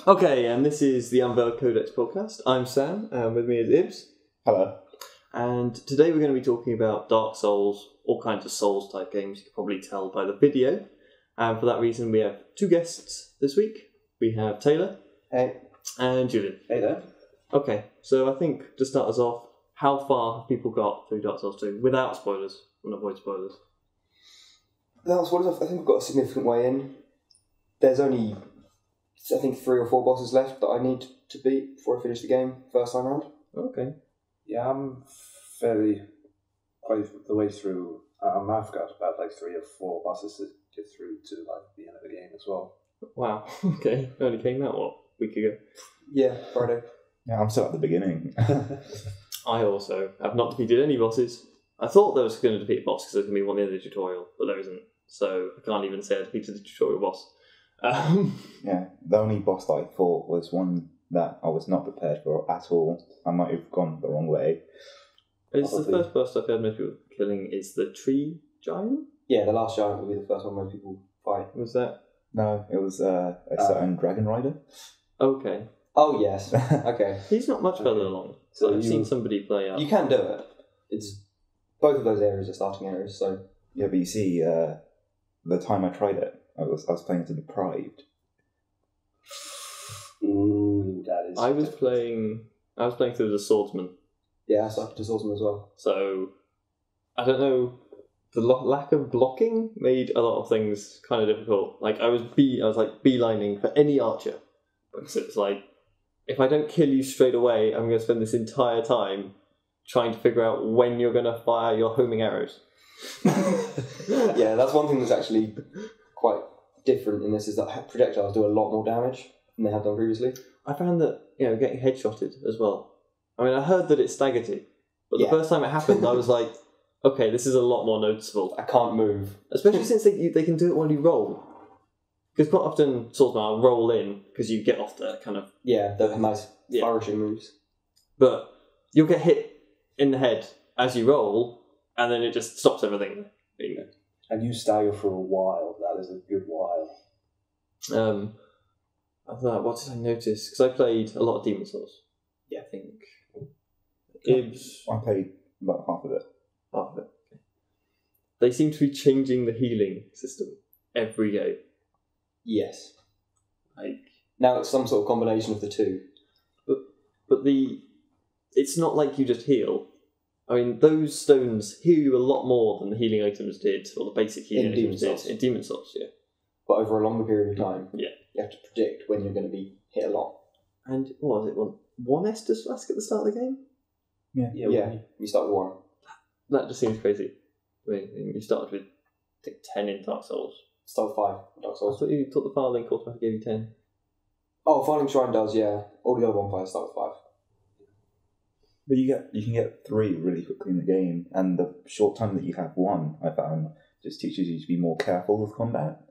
Okay, and this is the Unveiled Codex podcast. I'm Sam, and with me is Ibs. Hello. And today we're going to be talking about Dark Souls, all kinds of Souls-type games, you can probably tell by the video. And for that reason, we have two guests this week. We have Taylor. Hey. And Julian. Hey there. Okay, so I think to start us off, how far have people got through Dark Souls 2 without spoilers? And avoid spoilers. I think we've got a significant way in. There's only, I think, 3 or 4 bosses left that I need to beat before I finish the game first time round. Okay. Yeah, I'm fairly quite the way through. I've got about 3 or 4 bosses to get through to the end of the game as well. Wow, okay. Only came out, what, a week ago? Yeah, Friday. Yeah, I'm still at the beginning. I also have not defeated any bosses. I thought there was going to defeat a boss because there's going to be one in the tutorial, but there isn't. So I can't even say I defeated the tutorial boss. Yeah, the only boss that I fought was one that I was not prepared for at all. I might have gone the wrong way. It's the first boss I've heard most people killing is the tree giant? Yeah, the last giant will be the first one most people fight. Was that? No, it was a certain dragon rider. Okay. Oh, yes. Okay. He's not much further along. So I've seen somebody play out. You can do it. It's both of those areas are starting areas, so... Yeah, but you see, the time I tried it, I was playing it to deprived. That is. I was playing through the swordsman. Yeah, I started to Swordsman as well. So I don't know. The lack of blocking made a lot of things kind of difficult. Like I was beelining for any archer because it's like if I don't kill you straight away, I'm going to spend this entire time trying to figure out when you're going to fire your homing arrows. Yeah, that's one thing that's actually quite different in this is that projectiles do a lot more damage than they have done previously. I found that getting headshotted as well. I mean, I heard that it staggered you, but the first time it happened, I was like, okay, this is a lot more noticeable. I can't move. Especially since they can do it while you roll. Because quite often, swordsmen will roll in because you get off the kind of... Yeah, they're nice flourishing moves. But you'll get hit in the head as you roll, and then it just stops everything. And you stagger for a while. That is a good while. I thought, what did I notice? Because I played a lot of Demon Souls. Yeah, I think. I played about half of it. Half of it. Okay. They seem to be changing the healing system every game. Yes. Like now it's some sort of combination of the two. But it's not like you just heal. I mean, those stones heal you a lot more than the healing items did, or the basic healing items did in Demon Souls, yeah. But over a longer period of time, yeah, you have to predict when you're going to be hit a lot. And what was it? One Estus flask at the start of the game? Yeah. You start with 1. That just seems crazy. I mean, you started with, I think, 10 in Dark Souls. Start with 5 in Dark Souls. I thought you thought the Firelink automatically gave you 10. Oh, Filing Shrine does, yeah. All the other bonfires start with 5. But you can get 3 really quickly in the game, and the short time that you have 1, I found, just teaches you to be more careful with combat.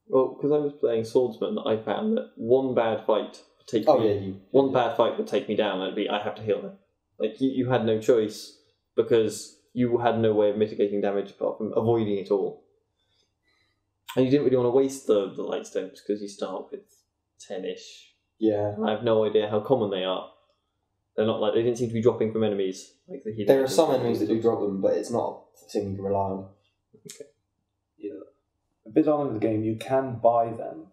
Well, because I was playing Swordsman, I found that one bad fight would take bad fight would take me down, and I have to heal them. Like you had no choice because you had no way of mitigating damage apart from avoiding it all. And you didn't really want to waste the light stones because you start with 10-ish. Yeah. And I have no idea how common they are. They didn't seem to be dropping from enemies. Like the there are some enemies that do drop them, but it's not a thing you can rely on. Okay. Yeah. A bit on in the game, you can buy them,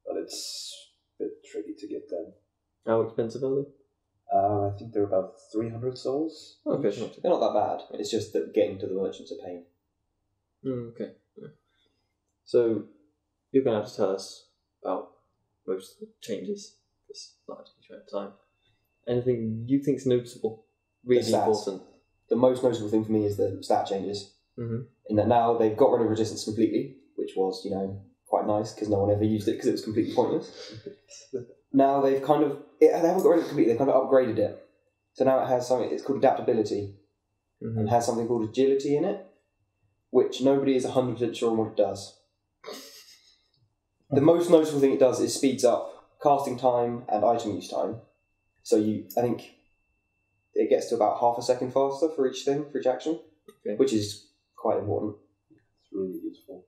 but it's a bit tricky to get them. How expensive are they? I think they're about 300 souls. Okay, they're not that bad. It's just that getting to the merchants are pain. Okay. Yeah. So you're going to have to tell us about most of the changes this large amount of time. Anything you think is noticeable, really important? The most noticeable thing for me is the stat changes. Mm-hmm. In that now they've got rid of resistance completely, which was, quite nice because no one ever used it because it was completely pointless. Now they've they haven't got rid of it completely, they've kind of upgraded it. So now it has something, it's called adaptability, and has something called agility in it, which nobody is 100% sure on what it does. The most noticeable thing it does is speeds up casting time and item use time. So I think it gets to about half a second faster for each action, which is quite important. It's really useful.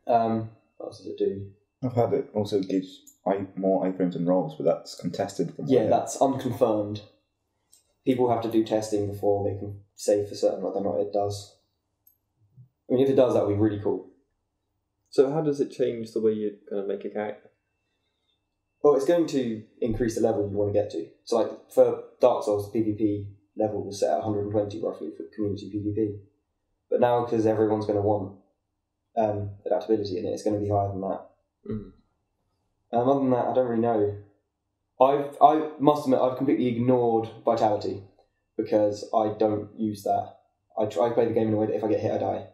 What else does it do? I've heard it also gives more iframes and rolls, but that's contested. That's unconfirmed. People have to do testing before they can say for certain whether or not it does. I mean, if it does, that would be really cool. So how does it change the way you're going to make a character? Well, it's going to increase the level you want to get to. So, like, for Dark Souls, the PvP level was set at 120, roughly, for community PvP. But now, because everyone's going to want adaptability in it, it's going to be higher than that. Other than that, I don't really know. I must admit, I've completely ignored Vitality, because I don't use that. I play the game in a way that if I get hit, I die.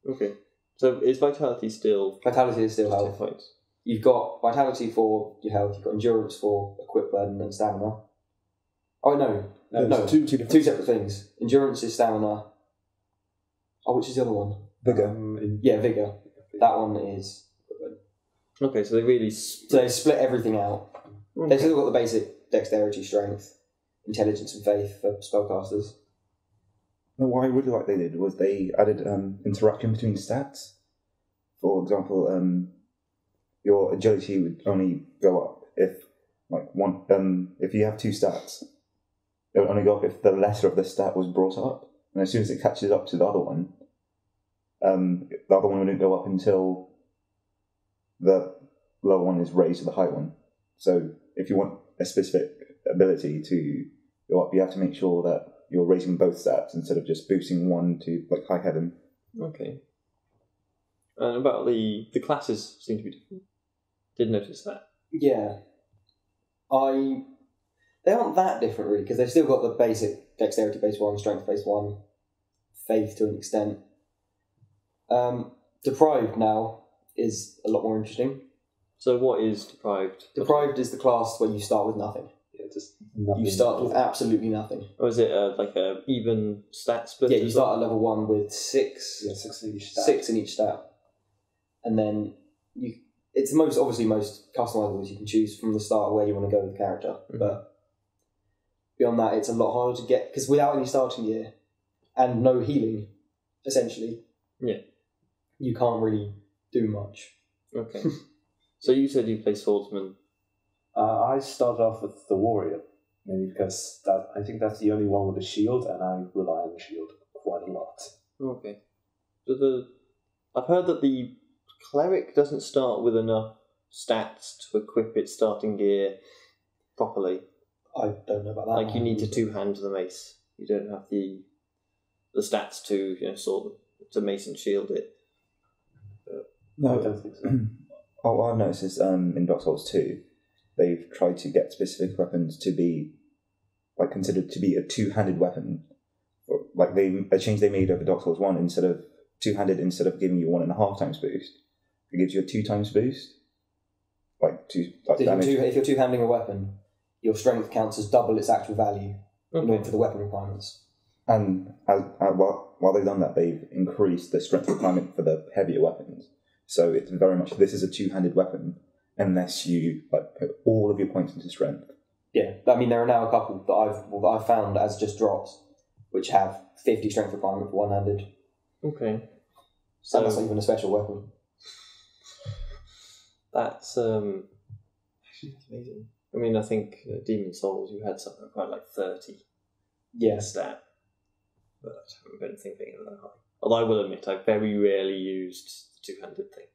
Okay. So is Vitality still... Vitality is still health. Points? You've got Vitality for your health, you've got Endurance for equip burden and stamina. Oh, no. Two Two separate things. Endurance is stamina. Oh, which is the other one? Vigor. Vigor. That one is equip burden. Okay, so they really... So they split everything out. Okay. They've still got the basic dexterity, strength, intelligence and faith for spellcasters. No, what I really like they did was they added interaction between stats. For example, your agility would only go up if if you have two stats. It would only go up if the lesser of the stat was brought up, and as soon as it catches up to the other one wouldn't go up until the lower one is raised to the high one. So if you want a specific ability to go up, you have to make sure that you're raising both stats instead of just boosting one to high heaven. Okay. And about the classes seem to be different. Did notice that. Yeah. They aren't that different really, because they've still got the basic dexterity based one, strength based one, faith to an extent. Deprived now is a lot more interesting. So what is Deprived? Deprived is the class where you start with nothing. Yeah, just nothing. You start with absolutely nothing. Or is it like a even stat split? Yeah, you start at level 1 with 6. Yeah, 6 in each stat. 6 in each stat. And then it's most customizable, as you can choose from the start where you want to go with the character. Mm-hmm. But beyond that, it's a lot harder to get, because without any starting gear and no healing, essentially, you can't really do much. Okay. So you said you play swordsman. I started off with the warrior, mainly because I think that's the only one with a shield, and I rely on the shield quite a lot. Okay. So I've heard that the cleric doesn't start with enough stats to equip its starting gear properly. I don't know about that. Like you need to two-hand the mace. You don't have the stats to to mace and shield it. No, I don't think so. What I've noticed is in Dark Souls 2, they've tried to get specific weapons to be considered to be a two-handed weapon. A change they made over Dark Souls 1, instead of two-handed, instead of giving you 1.5 times boost, it gives you a 2 times boost. If you're two-handing a weapon, your strength counts as double its actual value in order for the weapon requirements. And while they've done that, they've increased the strength requirement for the heavier weapons. So it's very much, this is a two-handed weapon unless you put all of your points into strength. Yeah, I mean there are now a couple that I've found as just drops, which have 50 strength requirement for one-handed. Okay. So that's not even a special weapon. That's actually that's amazing. I mean, I think Demon Souls, you had something quite like 30. Yeah. Stat. But I haven't been thinking of that high. Although I will admit, I very rarely used the two-handed thing.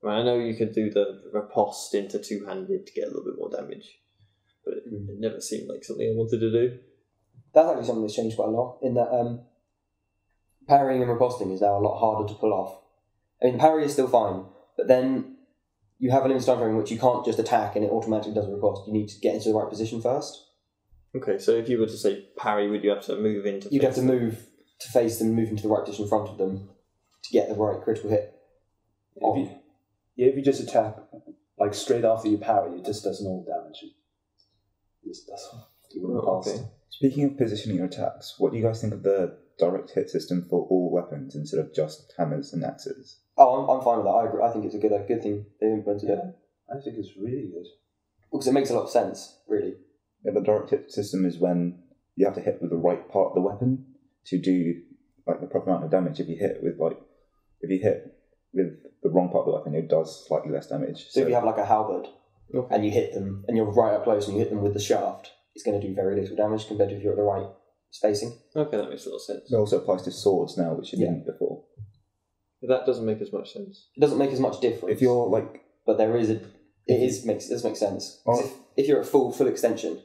I know you could do the riposte into two-handed to get a little bit more damage, but it never seemed like something I wanted to do. That's actually something that's changed quite a lot, in that parrying and riposting is now a lot harder to pull off. I mean, parry is still fine, but then you have a limited time frame in which you can't just attack and it automatically does a riposte. You need to get into the right position first. Okay, so if you were to say parry, would you have to move into? You'd have to move to face them, move into the right position in front of them to get the right critical hit. If you just attack straight after you parry, it just does no damage. It just doesn't do a riposte. Okay. Speaking of positioning your attacks, what do you guys think of the direct hit system for all weapons instead of just hammers and axes? Oh, I'm fine with that. I agree. I think it's a good thing they implemented it. I think it's really good. Because it makes a lot of sense, really. Yeah, the direct hit system is when you have to hit with the right part of the weapon to do the proper amount of damage. If you hit with the wrong part of the weapon, it does slightly less damage. So if you have like a halberd and you hit them, and you're right up close and you hit them with the shaft, it's going to do very little damage compared to if you're at the right spacing. Okay, that makes a lot of sense. It also applies to swords now, which it didn't before. That doesn't make as much sense. It doesn't make as much difference. If you're like, but there is it does make sense. If you're at full extension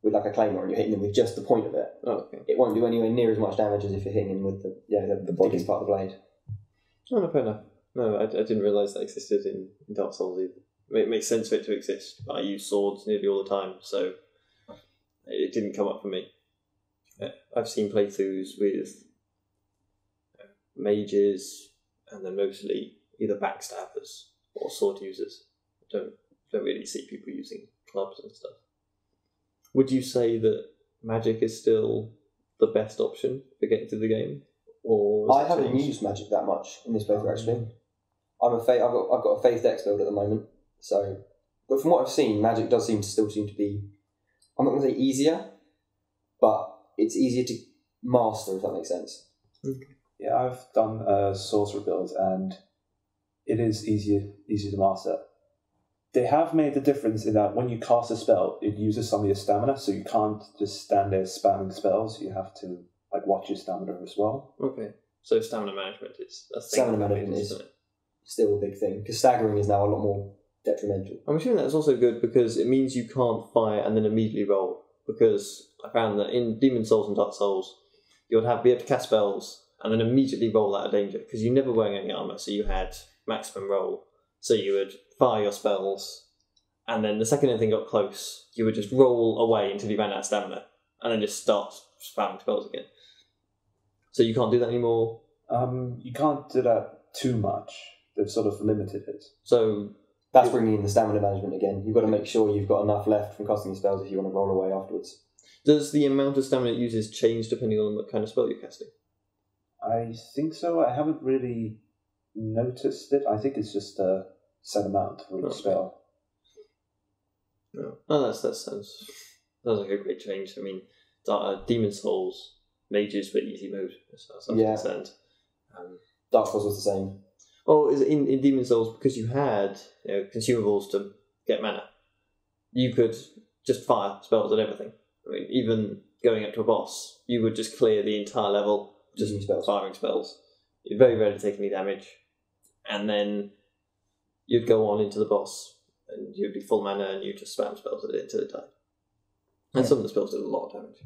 with like a claymore and you're hitting them with just the point of it, it won't do anywhere near as much damage as if you're hitting them with the biggest part of the blade. Oh, no, fair enough. No, I didn't realise that existed in Dark Souls either. It makes sense for it to exist. I use swords nearly all the time, so it didn't come up for me. I've seen playthroughs with mages, and then mostly either backstabbers or sword users. I don't really see people using clubs and stuff. Would you say that magic is still the best option for getting through the game? Or I haven't used magic that much in this playthrough actually. I've got a faith dex build at the moment, but from what I've seen, magic does still seem to be, I'm not going to say easier, but it's easier to master, if that makes sense. Okay. Yeah, I've done a sorcerer build, and it is easier to master. They have made the difference in that when you cast a spell, it uses some of your stamina, so you can't just stand there spamming spells. You have to watch your stamina as well. Okay, so stamina management is a thing. Stamina management is still a big thing, because staggering is now a lot more detrimental. I'm assuming that's also good because it means you can't fire and then immediately roll. Because I found that in Demon Souls and Dark Souls, you would be able to cast spells and then immediately roll out of danger because you're never wearing any armour, so you had maximum roll. So you would fire your spells, and then the second anything got close, you would just roll away until you ran out of stamina, and then just start spamming spells again. So you can't do that anymore? You can't do that too much. They've sort of limited it. So that's bringing in the stamina management again. You've got to make sure you've got enough left from casting your spells if you want to roll away afterwards. Does the amount of stamina it uses change depending on what kind of spell you're casting? I think so. I haven't really noticed it. I think it's just a set amount for each spell. No. Oh, that sounds like a great change. I mean, Demon Souls, mages for easy mode, as far as I'm concerned. Dark Souls was the same. Oh, in Demon Souls, because you had consumables to get mana, you could just fire spells at everything. I mean, even going up to a boss, you would just clear the entire level just firing spells. You'd very rarely take any damage, and then you'd go on into the boss, and you'd be full mana, and you just spam spells at it until it died. And some of the spells did a lot of damage.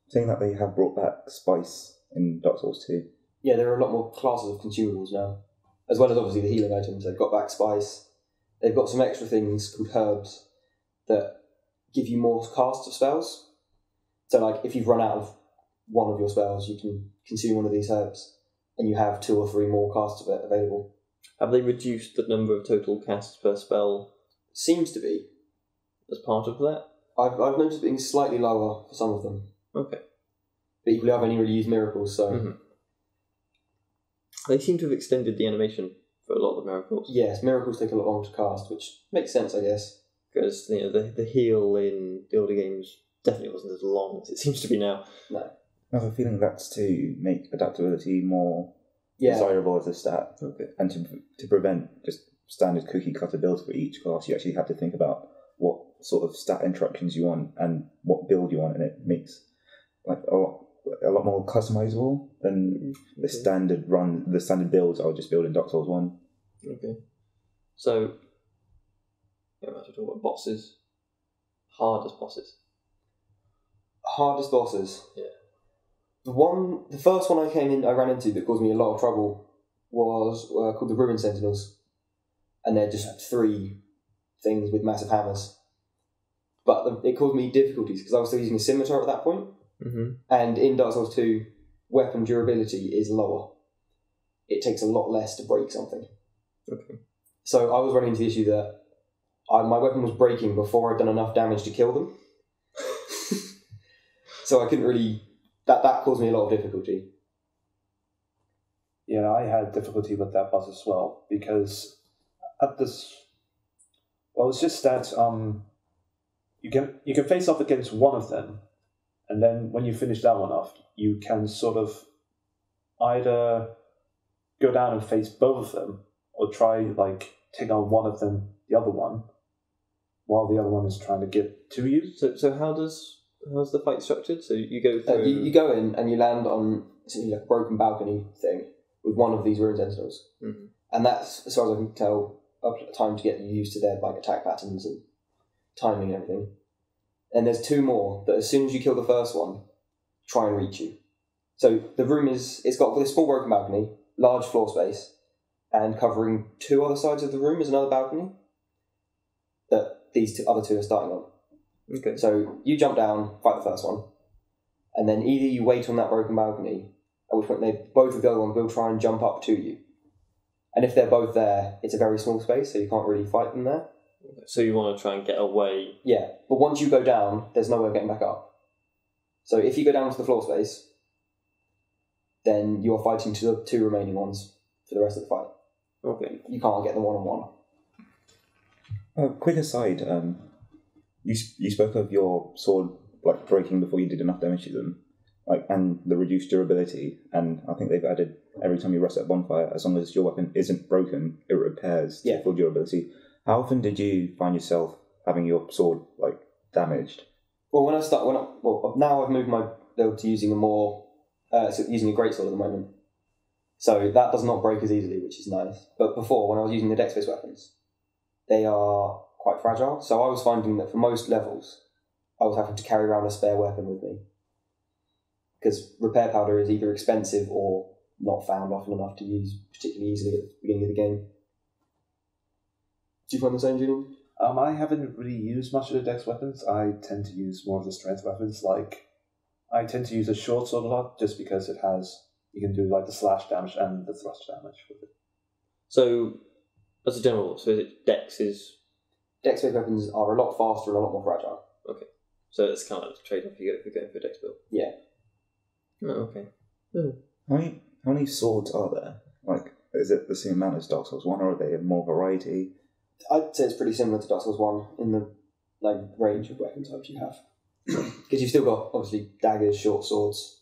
Saying that they have brought back spice in Dark Souls 2. Yeah, there are a lot more classes of consumables now, as well as obviously the healing items. They've got back spice. They've got some extra things called herbs that give you more casts of spells. So, like, if you've run out of one of your spells, you can consume one of these herbs, and you have 2 or 3 more casts of it available. Have they reduced the number of total casts per spell? Seems to be. As part of that? I've noticed it being slightly lower for some of them. Okay. But equally, I've only really used miracles, so... Mm-hmm. They seem to have extended the animation for a lot of the miracles. Yes, miracles take a lot longer to cast, which makes sense, I guess. Because the heal in the older games definitely wasn't as long as it seems to be now. No. I have a feeling that's to make adaptability more desirable as a stat. Okay. And to prevent just standard cookie cutter builds for each class, you actually have to think about what sort of stat interactions you want and what build you want, and it makes a lot more customizable than the standard builds I would just build in Dark Souls 1. Okay. So, I might talk about bosses. Hardest bosses. Hardest bosses? Yeah. The first one I ran into that caused me a lot of trouble was called the Ruin Sentinels. And they're just 3 things with massive hammers. But it caused me difficulties because I was still using a scimitar at that point. Mm-hmm. And in Dark Souls 2, weapon durability is lower. It takes a lot less to break something. Okay. So I was running into the issue that my weapon was breaking before I'd done enough damage to kill them. So I couldn't really... That caused me a lot of difficulty. Yeah, I had difficulty with that boss as well, because at this... Well, it's just that you can face off against one of them, and then when you finish that one off, you can sort of either go down and face both of them, or try like take on one of them, the other one, while the other one is trying to get to you. So how's the fight structured? So you go through... you go in and you land on essentially like a broken balcony thing with one of these rune sentinels. Mm-hmm. And that's, as far as I can tell, a time to get you used to their like attack patterns and timing and everything. And there's two more that as soon as you kill the first one, try and reach you. So the room it's got this small broken balcony, large floor space, and covering two other sides of the room is another balcony that these other two are starting on. Okay. So you jump down, fight the first one, and then either you wait on that broken balcony, at which point both of the other ones will try and jump up to you. And if they're both there, it's a very small space, so you can't really fight them there. So you want to try and get away. Yeah, but once you go down, there's no way of getting back up. So if you go down to the floor space, then you're fighting to the two remaining ones for the rest of the fight. Okay. You can't get them one-on-one. Quick aside, you spoke of your sword like breaking before you did enough damage to them, like, and the reduced durability. And I think they've added every time you rest at bonfire, as long as your weapon isn't broken, it repairs to full durability. How often did you find yourself having your sword like damaged? Well, now I've moved my build to using using a greatsword at the moment, so that does not break as easily, which is nice. But before, when I was using the dex-based weapons, they are quite fragile. So I was finding that for most levels, I was having to carry around a spare weapon with me because repair powder is either expensive or not found often enough to use particularly easily at the beginning of the game. Do you find the same, Julian? I haven't really used much of the dex weapons. I tend to use more of the strength weapons. Like, I tend to use a short sword a lot just because you can do like the slash damage and the thrust damage with it. So, as a general, Dex-based weapons are a lot faster and a lot more fragile. Okay. So it's kind of the trade-off you get if you're going for a Dex build. Yeah. Oh, okay. Oh. How many swords are there? Like, is it the same amount as Dark Souls 1, or are they more variety? I'd say it's pretty similar to Dark Souls 1 in the range of weapon types you have. Because you've still got, obviously, daggers, short swords,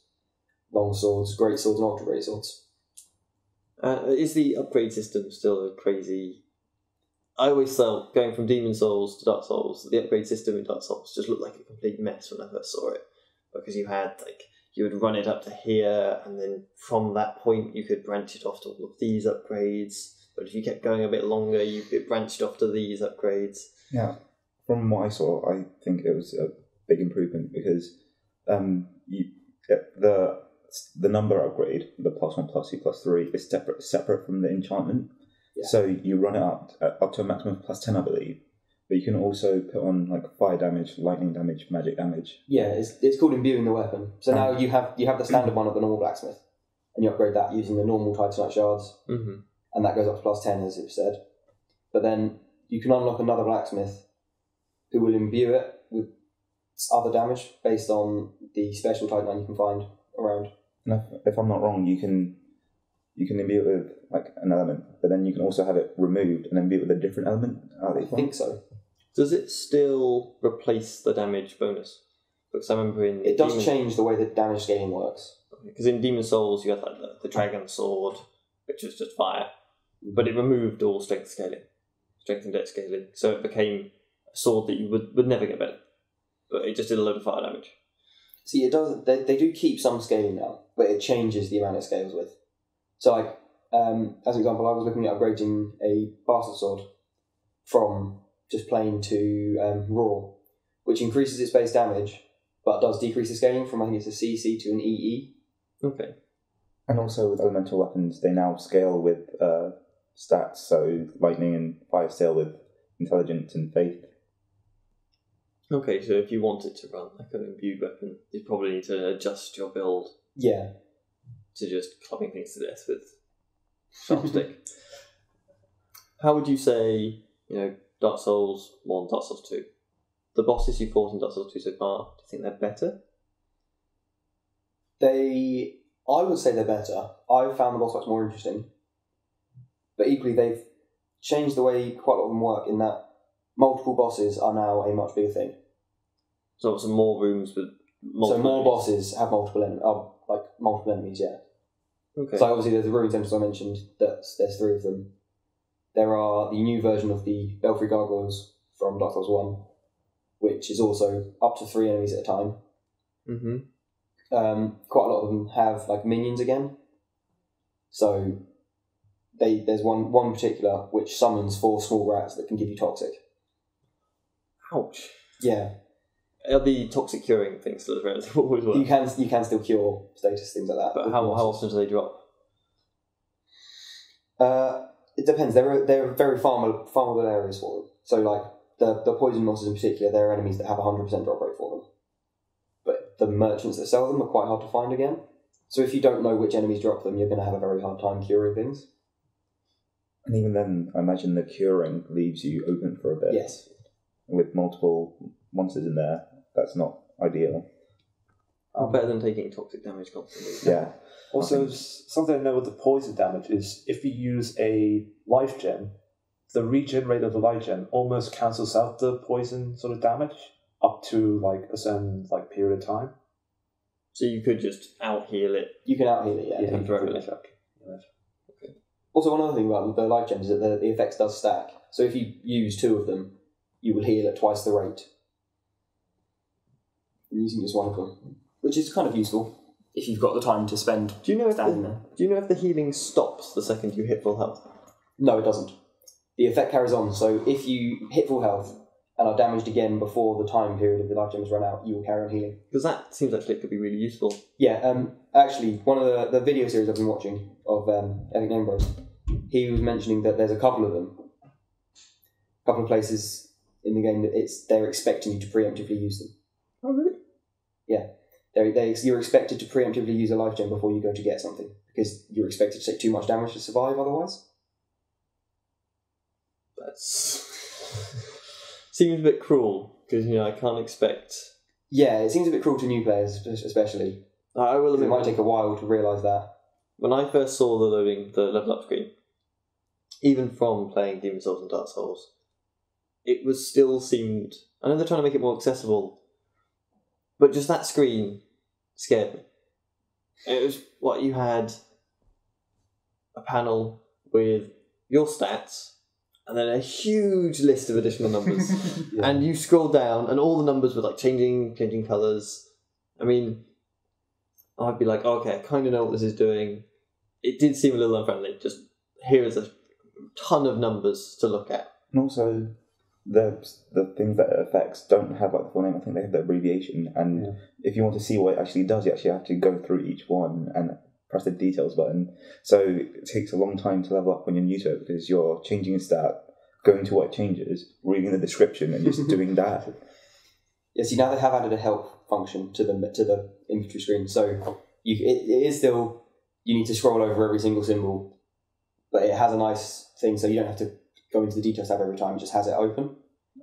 long swords, great swords, and ultra great swords. Is the upgrade system still a crazy... I always felt, going from Demon Souls to Dark Souls, the upgrade system in Dark Souls just looked like a complete mess when I first saw it. Because you had, you would run it up to here, and then from that point you could branch it off to all of these upgrades. But if you kept going a bit longer, it branched off to these upgrades. Yeah, from what I saw, I think it was a big improvement because the number upgrade, the +1, +2, +3, is separate from the enchantment. Yeah. So you run it up to a maximum of +10, I believe. But you can also put on fire damage, lightning damage, magic damage. Yeah, it's called imbuing the weapon. So now you have the standard one of the normal blacksmith, and you upgrade that using the normal titanite shards. Mm-hmm. And that goes up to +10, as it said. But then you can unlock another blacksmith who will imbue it with other damage based on the special titanite you can find around. And if I'm not wrong, you can imbue it with an element, but then you can also have it removed and imbue it with a different element. I think so. Does it still replace the damage bonus? Because I remember it does change the way that damage scaling works. Because in Demon Souls you had the dragon sword, which was just fire. But it removed all strength and dex scaling, so it became a sword that you would never get better. But it just did a load of fire damage. See, it does. They do keep some scaling now, but it changes the amount it scales with. So, as an example, I was looking at upgrading a bastard sword from just plain to raw, which increases its base damage, but does decrease the scaling from, I think it's a CC to an EE. Okay. And also with elemental weapons, they now scale with stats, so lightning and fire scale with intelligence and faith. Okay, so if you wanted to run an imbued weapon, you'd probably need to adjust your build. Yeah. To just clubbing things to death with sharp stick. How would you say, Dark Souls 1, Dark Souls 2? The bosses you fought in Dark Souls 2 so far, do you think they're better? I would say they're better. I've found the boss fights more interesting. But equally, they've changed the way quite a lot of them work in that multiple bosses are now a much bigger thing. So some more rooms with multiple So more enemies. bosses have multiple enemies, yeah. Okay. So obviously there's the rune temples I mentioned, there's 3 of them. there are the new version of the Belfry Gargoyles from Dark Souls 1, which is also up to 3 enemies at a time. Mm-hmm. Quite a lot of them have like minions again. So there's one particular which summons 4 small rats that can give you toxic. Ouch. Yeah. Are the toxic curing things still around? Always work? You can still cure status, things like that. But how often do they drop? It depends. There are very farmable areas for them. So like the poison monsters in particular, there are enemies that have 100% drop rate for them. But the merchants that sell them are quite hard to find again. So if you don't know which enemies drop them, you're going to have a very hard time curing things. And even then, I imagine the curing leaves you open for a bit. Yes. With multiple monsters in there, that's not ideal. Better than taking toxic damage constantly. Yeah. Also, something I know with the poison damage is if you use a life gem, the regen rate of the life gem almost cancels out the poison sort of damage up to like a certain like period of time. So you could just out heal it. You can out heal it, yeah. And throw it. Okay. Also, one other thing about the life gems is that the effects does stack. So if you use 2 of them, you will heal at twice the rate. Using just one of them, which is kind of useful if you've got the time to spend standing there. Do you know if the healing stops the second you hit full health? No, it doesn't. The effect carries on. So if you hit full health and are damaged again before the time period of the life gems run out, you will carry on healing. Because that seems actually it could be really useful. Yeah. Actually, one of the video series I've been watching of Epic Name Bros, he was mentioning that there's a couple of them, a couple of places in the game that they're expecting you to preemptively use them. Oh, really? Yeah. You're expected to preemptively use a life gem before you go to get something, because you're expected to take too much damage to survive otherwise. That's seems a bit cruel, because I can't expect. Yeah, it seems a bit cruel to new players, especially. I will admit, it might take a while to realise that. When I first saw the level up screen, even from playing Demon Souls and Dark Souls, it was still seemed. I know they're trying to make it more accessible, but just that screen scared me. It was what you had a panel with your stats and then a huge list of additional numbers. Yeah. And you scroll down and all the numbers were like changing colours. I mean, I'd be like, okay, I kind of know what this is doing. It did seem a little unfriendly. Just here is a ton of numbers to look at. And also, the things that it affects don't have like the full name. I think they have the abbreviation. And if you want to see what it actually does, you actually have to go through each one and press the details button. So it takes a long time to level up when you're new to it, because you're changing a stat, going to what it changes, reading the description, and just doing that. Yeah, see, now they have added a help function to the inventory screen. So it is still, you need to scroll over every single symbol, but it has a nice thing, so you don't have to go into the details tab every time. It just has it open.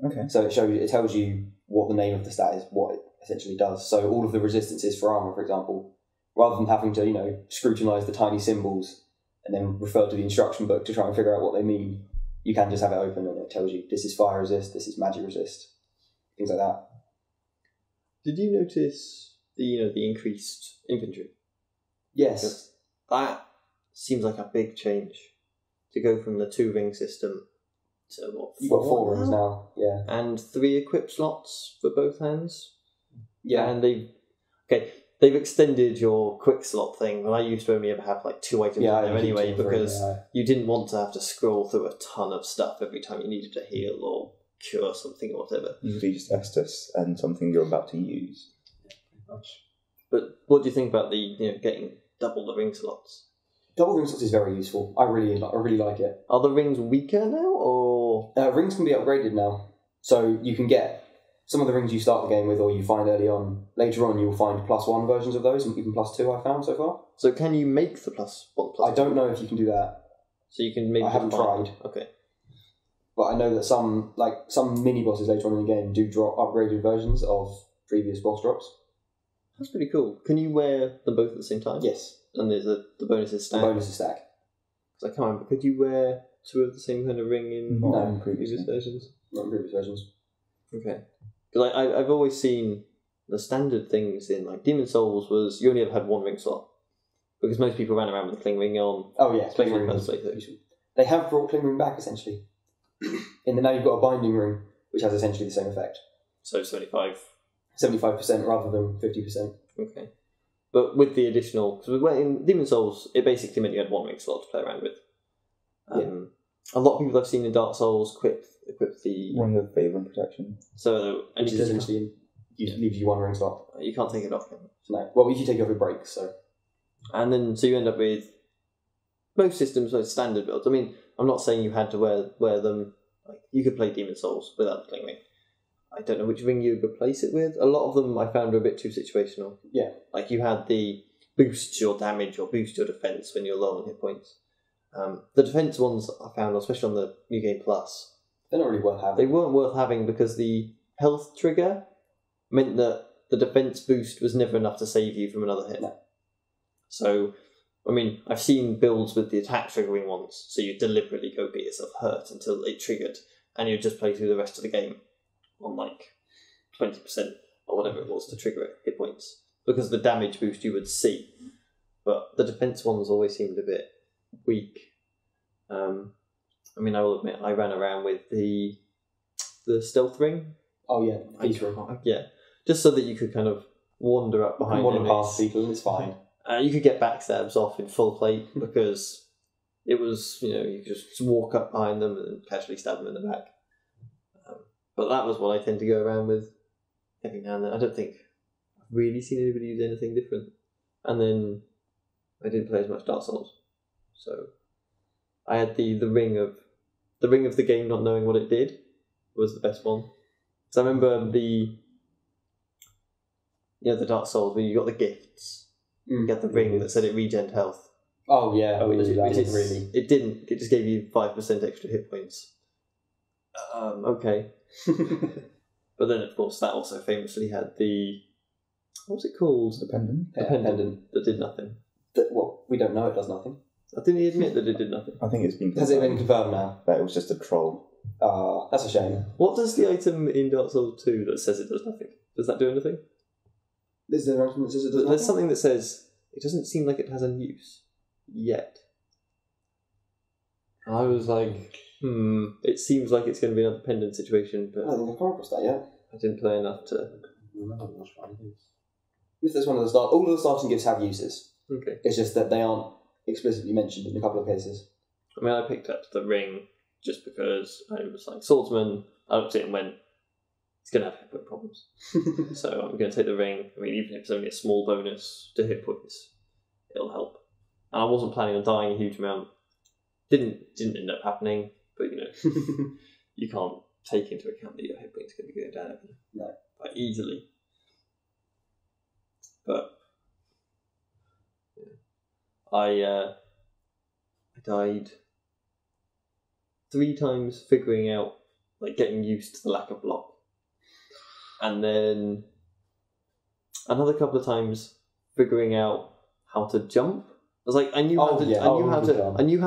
Okay. So it tells you what the name of the stat is, what it essentially does. So all of the resistances for armor, for example, rather than having to scrutinize the tiny symbols and then refer to the instruction book to try and figure out what they mean, you can just have it open and it tells you this is fire resist, this is magic resist, things like that. Did you notice the increased inventory? Yes. Because that seems like a big change to go from the 2-ring system to what? You've got 4 rings now, yeah. And 3 equip slots for both hands. Yeah. And they've extended your quick slot thing. Well, I used to only ever have like 2 items in there anyway, because you didn't want to have to scroll through a ton of stuff every time you needed to heal or cure something or whatever. Usually just Estus and something you're about to use. But what do you think about the getting double the ring slots? Double ring slots is very useful. I really like it. Are the rings weaker now, or rings can be upgraded now? So you can get some of the rings you start the game with, or you find early on. Later on, you'll find +1 versions of those, and even +2. I found so far. So can you make the +1? I don't know if you can do that. So you can maybe. I haven't tried. Okay. But I know that some mini bosses later on in the game do drop upgraded versions of previous boss drops. That's pretty cool. Can you wear them both at the same time? Yes. And there's the bonuses stack. The bonuses stack. So I can't remember. Could you wear 2 of the same kind of ring in previous versions? Not in previous versions. Okay. Because I've always seen the standard things in like Demon Souls was you only ever had 1 ring slot, because most people ran around with the cling ring on. Oh yeah, especially cling in ring first playthrough. They have brought Cling Ring back, essentially. And then now you've got a Binding Ring, which has essentially the same effect. So 75%. 75% rather than 50%. Okay. But with the additional... Because in Demon Souls, it basically meant you had one ring slot to play around with. A lot of people I've seen in Dark Souls equip the... Ring of Favour and Protection. So... Which is essentially... leaves you one ring slot. You can't take it off, can you? No. Well, if you take it off, it breaks, so... And then, so you end up with... Most systems, like standard builds. I mean, I'm not saying you had to wear them... Like, you could play Demon Souls without the Cling Ring. I don't know which ring you would replace it with. A lot of them I found were a bit too situational. Yeah. Like you had the boost your damage or boost your defense when you're low on hit points. The defense ones I found, especially on the New Game Plus, they're not really worth having. They weren't worth having because the health trigger meant that the defense boost was never enough to save you from another hit. No. So, I mean, I've seen builds with the attack triggering ones, so you deliberately go get yourself hurt until it triggered, and you just play through the rest of the game on like 20% or whatever it was to trigger it, hit points, because the damage boost you would see. But the defense ones always seemed a bit weak. I mean, I will admit, I ran around with the stealth ring. Oh yeah, peace ring. Yeah, just so that you could kind of wander up behind wander enemies. past people, and it's fine. You could get backstabs off in full plate because it was, you could just walk up behind them and casually stab them in the back. But that was what I tend to go around with every now and then. I don't think I've really seen anybody use anything different. And then I didn't play as much Dark Souls, so I had the ring of the game not knowing what it did was the best one. So I remember the Dark Souls where you got the gifts. You get the ring that said it regened health. Oh yeah, it didn't. It just gave you 5% extra hit points. Okay. But then, of course, that also famously had the... What was it called? The pendant? The pendant. That did nothing. Well, we don't know it does nothing. Didn't he admit that it did nothing? I think it's been confirmed. Has it been confirmed now? That it was just a troll. That's a shame. What does the item in Dark Souls 2 that says it does nothing? Does that do anything? Is there anything that says it does nothing? There's something that says it doesn't seem like it has any use yet. And I was like, it seems like it's going to be another pendant situation, but I don't think I've come across that yet. I didn't play enough to remember which one it is. If there's one of the start, all of the starting gifts have uses. Okay. It's just that they aren't explicitly mentioned in a couple of cases. I mean, I picked up the ring just because I was like, swordsman, I looked at it and went, it's going to have hit point problems. So I'm going to take the ring. I mean, even if it's only a small bonus to hit points, it'll help. And I wasn't planning on dying a huge amount. Didn't end up happening, but you can't take into account that your hit points are going to be going down quite easily. But I died 3 times figuring out, like, getting used to the lack of block, and then another couple of times figuring out how to jump. I was like, I knew how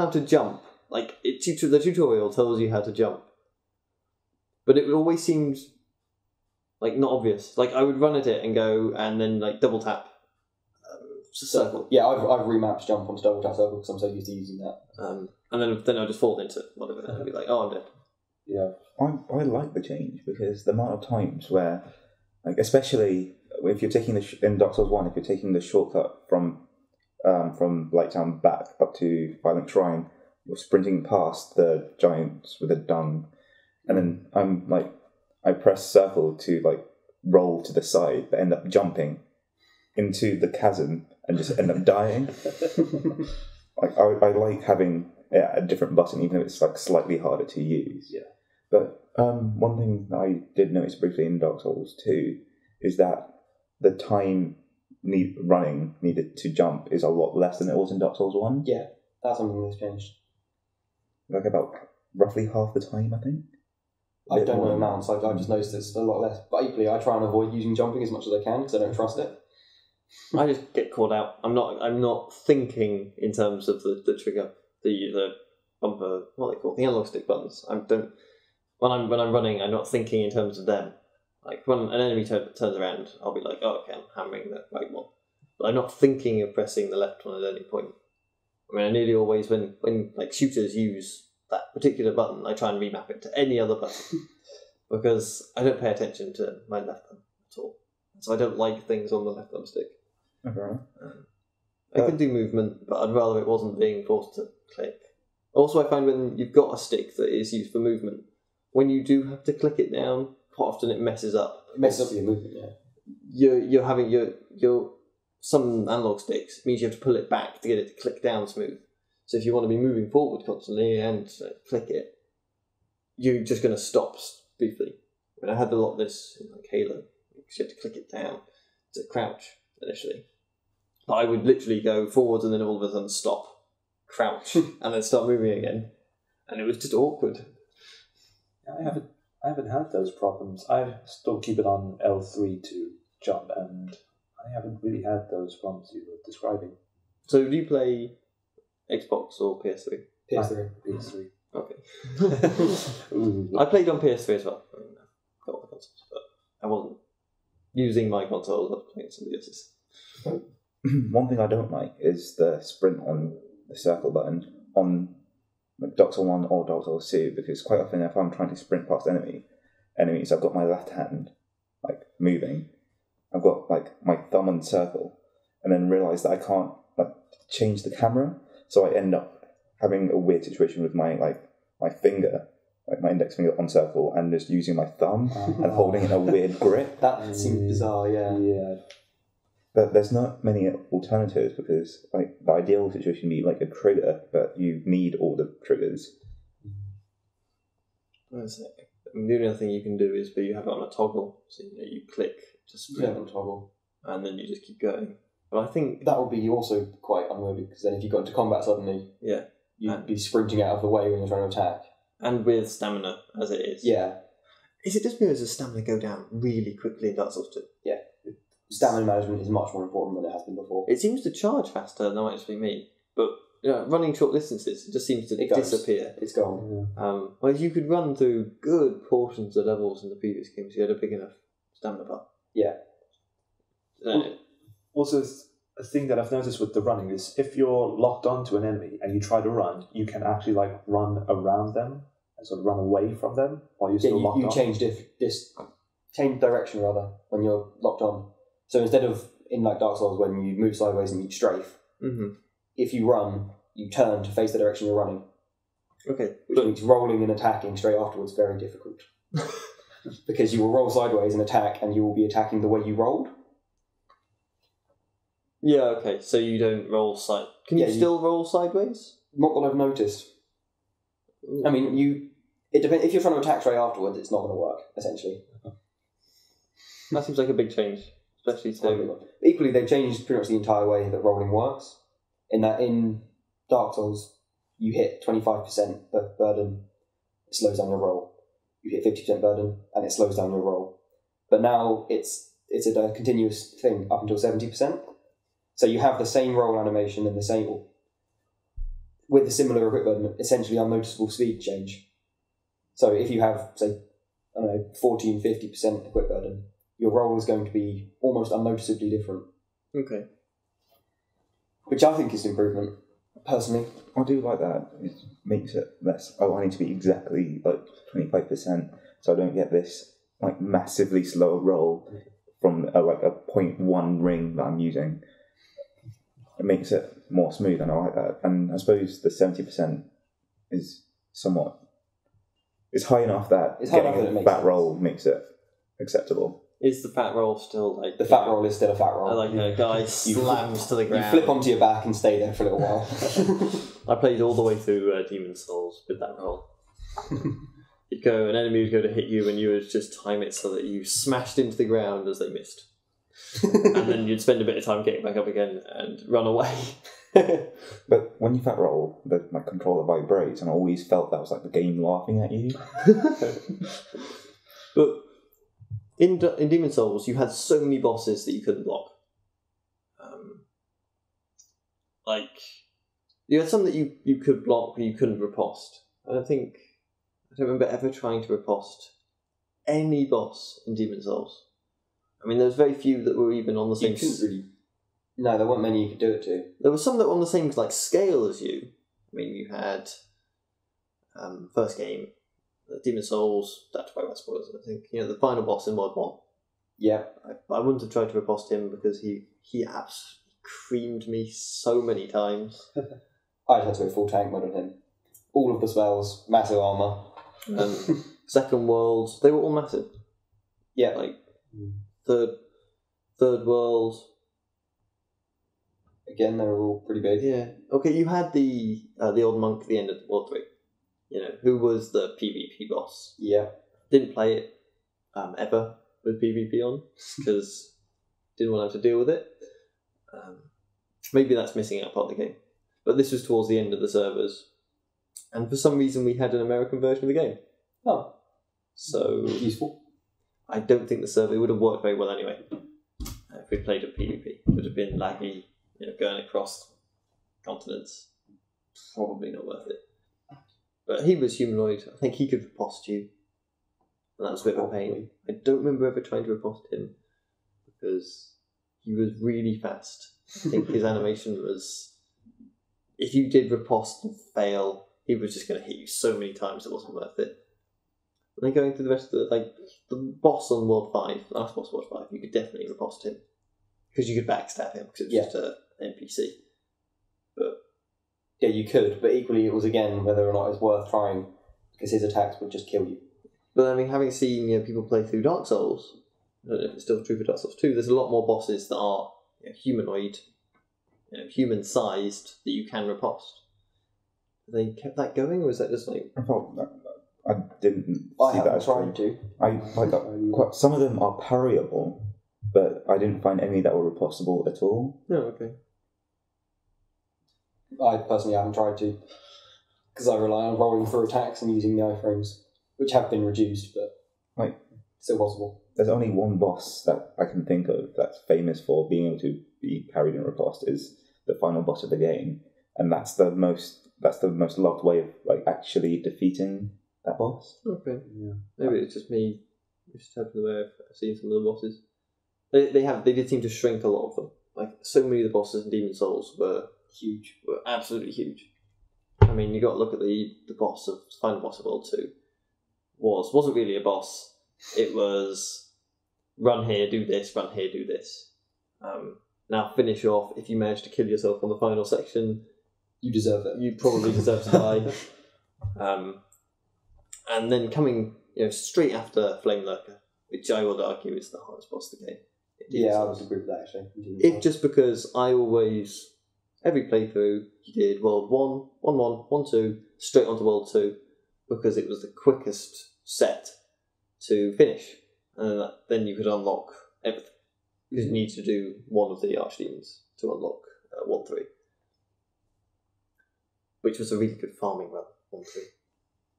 to jump. Like the tutorial tells you how to jump, but it always seemed like not obvious. Like I would run at it and go, and then like double tap, circle. Yeah, I've remapped jump onto double tap circle because I'm so used to using that. And then I just fall into whatever, and I'd be like, oh, I'm dead. Yeah, I like the change because the amount of times where, like, especially if you're taking in Dark Souls 1, if you're taking the shortcut from Blighttown back up to Violent Shrine, you're sprinting past the giants with a dung, and then I press circle to like roll to the side, but end up jumping into the chasm and just end up dying. Like I like having a different button, even though it's like slightly harder to use. Yeah. But one thing that I did notice briefly in Dark Souls 2 is that the time needed to jump is a lot less than it was in Dark Souls 1. Yeah, that's something that's changed. Like about roughly half the time, I think. I don't know amounts, I've just noticed it's a lot less. But equally, I try and avoid using jumping as much as I can because I don't trust it. I just get caught out. I'm not thinking in terms of the trigger, the bumper, what are they called? The analog stick buttons. When I'm running, I'm not thinking in terms of them. Like when an enemy turns around, I'll be like, oh, okay, I'm hammering the right one. But I'm not thinking of pressing the left one at any point. I mean, I nearly always, when like shooters use that particular button, I try and remap it to any other button because I don't pay attention to my left thumb at all. So I don't like things on the left thumbstick. Okay. I can do movement, but I'd rather it wasn't being forced to click. Also, I find when you've got a stick that is used for movement, when you do have to click it down, quite often it messes up. It messes up your movement, yeah. You're having your some analog sticks means you have to pull it back to get it to click down smooth. So if you want to be moving forward constantly and click it, you're just going to stop briefly. I mean, I had a lot of this in like Halo, because you had to click it down to crouch initially. But I would literally go forwards and then all of a sudden stop, crouch, and then start moving again, and it was just awkward. I haven't had those problems. I still keep it on L3 to jump, and I haven't really had those problems you were describing. So do you play Xbox or PS3? PS3. PS3. Okay. I played on PS3 as well. I mean, I've got all the consoles, but I wasn't using my consoles, I was playing somebody else's. One thing I don't like is the sprint on the circle button on like Dark Souls 1 or Dark Souls 2, because quite often if I'm trying to sprint past enemies, I've got my left hand like moving. I've got like my thumb on circle, and then realise that I can't like change the camera, so I end up having a weird situation with my finger, like my index finger on circle, and just using my thumb and holding in a weird grip. That seems bizarre, yeah. Yeah. But there's not many alternatives, because like the ideal situation would be like a trigger, but you need all the triggers. I mean, the only other thing you can do is you have it on a toggle, so you click to sprint on toggle, and then you just keep going. But I think that would be also quite unwieldy, because then if you got into combat suddenly, you'd be sprinting out of the way when you're trying to attack. And with stamina, as it is. Yeah. Is it just because the stamina go down really quickly in Dark Souls 2? Yeah. Stamina management is much more important than it has been before. It seems to charge faster, that might just be me. But running short distances, it just seems to disappear. It's gone. Well, if you could run through good portions of levels in the previous games, you had a big enough stamina bar. Yeah. Also, a thing that I've noticed with the running is if you're locked onto an enemy and you try to run, you can actually like run around them and sort of run away from them while you're still locked on. Change direction rather when you're locked on. So instead of in like Dark Souls when you move sideways and you strafe, if you run, you turn to face the direction you're running. Okay. Which means rolling and attacking straight afterwards very difficult. Because you will roll sideways and attack, and you will be attacking the way you rolled. Yeah, okay, so you don't roll side. Can you still roll sideways? Not that I've noticed. I mean, it depends. If you're trying to attack straight afterwards, it's not going to work, essentially. That seems like a big change, especially to... Equally, they've changed pretty much the entire way that rolling works. In that, in Dark Souls, you hit 25% burden, it slows down your roll. You hit 50% burden, and it slows down your roll. But now it's a continuous thing up until 70%. So you have the same roll animation and the same, with a similar equipment, essentially unnoticeable speed change. So if you have, say, 40 and 50% equip burden, your roll is going to be almost unnoticeably different. Okay. Which I think is an improvement, personally. I do like that. It makes it less, I need to be exactly like 25%, so I don't get this like massively slow roll from like a 0.1 ring that I'm using. It makes it more smooth, and I like that. And I suppose the 70% is somewhat... It's high enough that getting a fat roll makes it acceptable. Is the fat roll still like... The fat roll is still a fat roll. Like a guy slams to the ground. You flip onto your back and stay there for a little while. I played all the way through Demon's Souls with that roll. An enemy would go to hit you, and you would just time it so that you smashed into the ground as they missed. And then you'd spend a bit of time getting back up again and run away. But when you fat roll, my controller vibrates, and I always felt that was like the game laughing at you. But in Demon's Souls, you had so many bosses that you couldn't block. You had some that you could block, but you couldn't riposte. I don't remember ever trying to riposte any boss in Demon's Souls. I mean, there's very few that were even on the same... No, there weren't many you could do it to. There were some that were on the same scale as you. I mean, you had first game, Demon Souls. That's by spoilers. I think the final boss in World 1. Yeah, I wouldn't have tried to riposte him because he absolutely creamed me so many times. I had to go full tank mode on him. All of the spells, massive armor. Second world, they were all massive. Yeah, third world. Again, they were all pretty big. Yeah. Okay, you had the old monk at the end of World 3. Who was the PvP boss. Yeah. Didn't play it ever with PvP on because didn't want to have to deal with it. Maybe that's missing out part of the game. But this was towards the end of the servers. And for some reason we had an American version of the game. Oh. So useful. I don't think the server would have worked very well anyway. If we played at PvP. It would have been laggy, going across continents. Probably not worth it. But he was humanoid. I think he could riposte you. And that was a bit of a pain. I don't remember ever trying to riposte him because he was really fast. I think his animation was... If you did riposte and fail, he was just going to hit you so many times it wasn't worth it. And then going through the rest of the boss on World 5, last boss World 5, you could definitely riposte him. Because you could backstab him because it was just an NPC. But... Yeah, you could, but equally it was again whether or not it's worth trying because his attacks would just kill you. But I mean, having seen people play through Dark Souls, I don't know if it's still true for Dark Souls 2, there's a lot more bosses that are humanoid, human-sized that you can riposte. Have they kept that going, or is that just I thought I didn't I see haven't that as tried to. Some of them are parryable, but I didn't find any that were repostable at all. Oh, okay. I personally haven't tried to because I rely on rolling through attacks and using the iframes, which have been reduced, but still possible. There's only one boss that I can think of that's famous for being able to be parried and riposte is the final boss of the game, and that's the most loved way of actually defeating that boss. Okay. Yeah. Maybe it's just me just happened to have seen some of the bosses. They did seem to shrink a lot of them. So many of the bosses in Demon Souls were absolutely huge. I mean, you got to look at the final boss of World 2. Wasn't really a boss. It was run here, do this, run here, do this. Now finish off. If you manage to kill yourself on the final section, you deserve it. You probably deserve to die. And then coming straight after Flame Lurker, which I would argue is the hardest boss of the game. Yeah, I would agree with that actually. It's just because I always... Every playthrough, you did World 1, 1, 1, 2, straight onto World 2, because it was the quickest set to finish. And then you could unlock everything. Because you need to do one of the Archdemons to unlock 1, 3. Which was a really good farming run, 1, 3.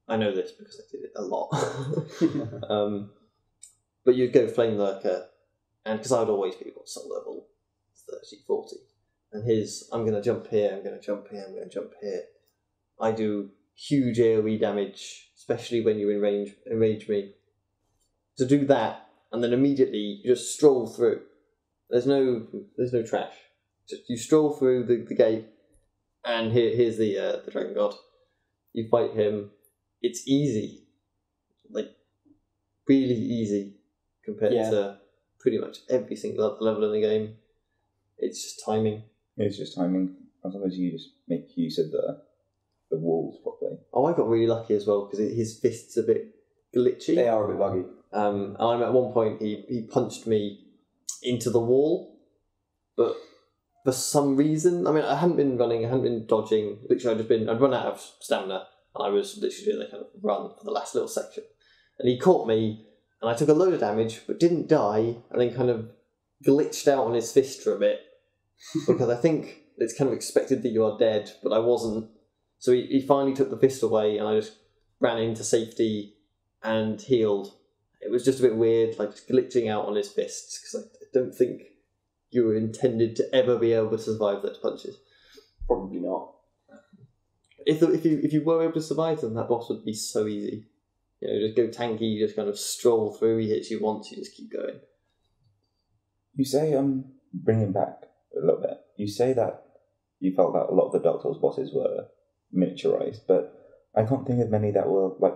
I know this because I did it a lot. But you'd go Flame Lurker, and because I would always be soul level 30, 40. And I'm going to jump here, I'm going to jump here, I'm going to jump here. I do huge AoE damage, especially when you enrage me. To do that, and then immediately you just stroll through. There's no trash. Just you stroll through the gate, and here's the Dragon God. You fight him. It's easy. Really easy compared to pretty much every single level in the game. It's just timing. It's just timing. As long as you just make use of the walls properly. Oh, I got really lucky as well because his fists are a bit glitchy. They are a bit buggy. And at one point he punched me into the wall, but for some reason, I mean, I hadn't been running, I hadn't been dodging. Literally, I'd run out of stamina, and I was literally doing a kind of run for the last little section. And he caught me, and I took a load of damage, but didn't die, and then kind of glitched out on his fist for a bit. Because I think it's kind of expected that you are dead, but I wasn't. So he finally took the fist away, and I just ran into safety and healed. It was just a bit weird, just glitching out on his fists, because I don't think you were intended to ever be able to survive those punches. Probably not. If you were able to survive them, that boss would be so easy. Just go tanky, you just kind of stroll through, he hits you once, you just keep going. You say bring him back. a little bit. You say that you felt that a lot of the Dark Souls bosses were miniaturized, but I can't think of many that were like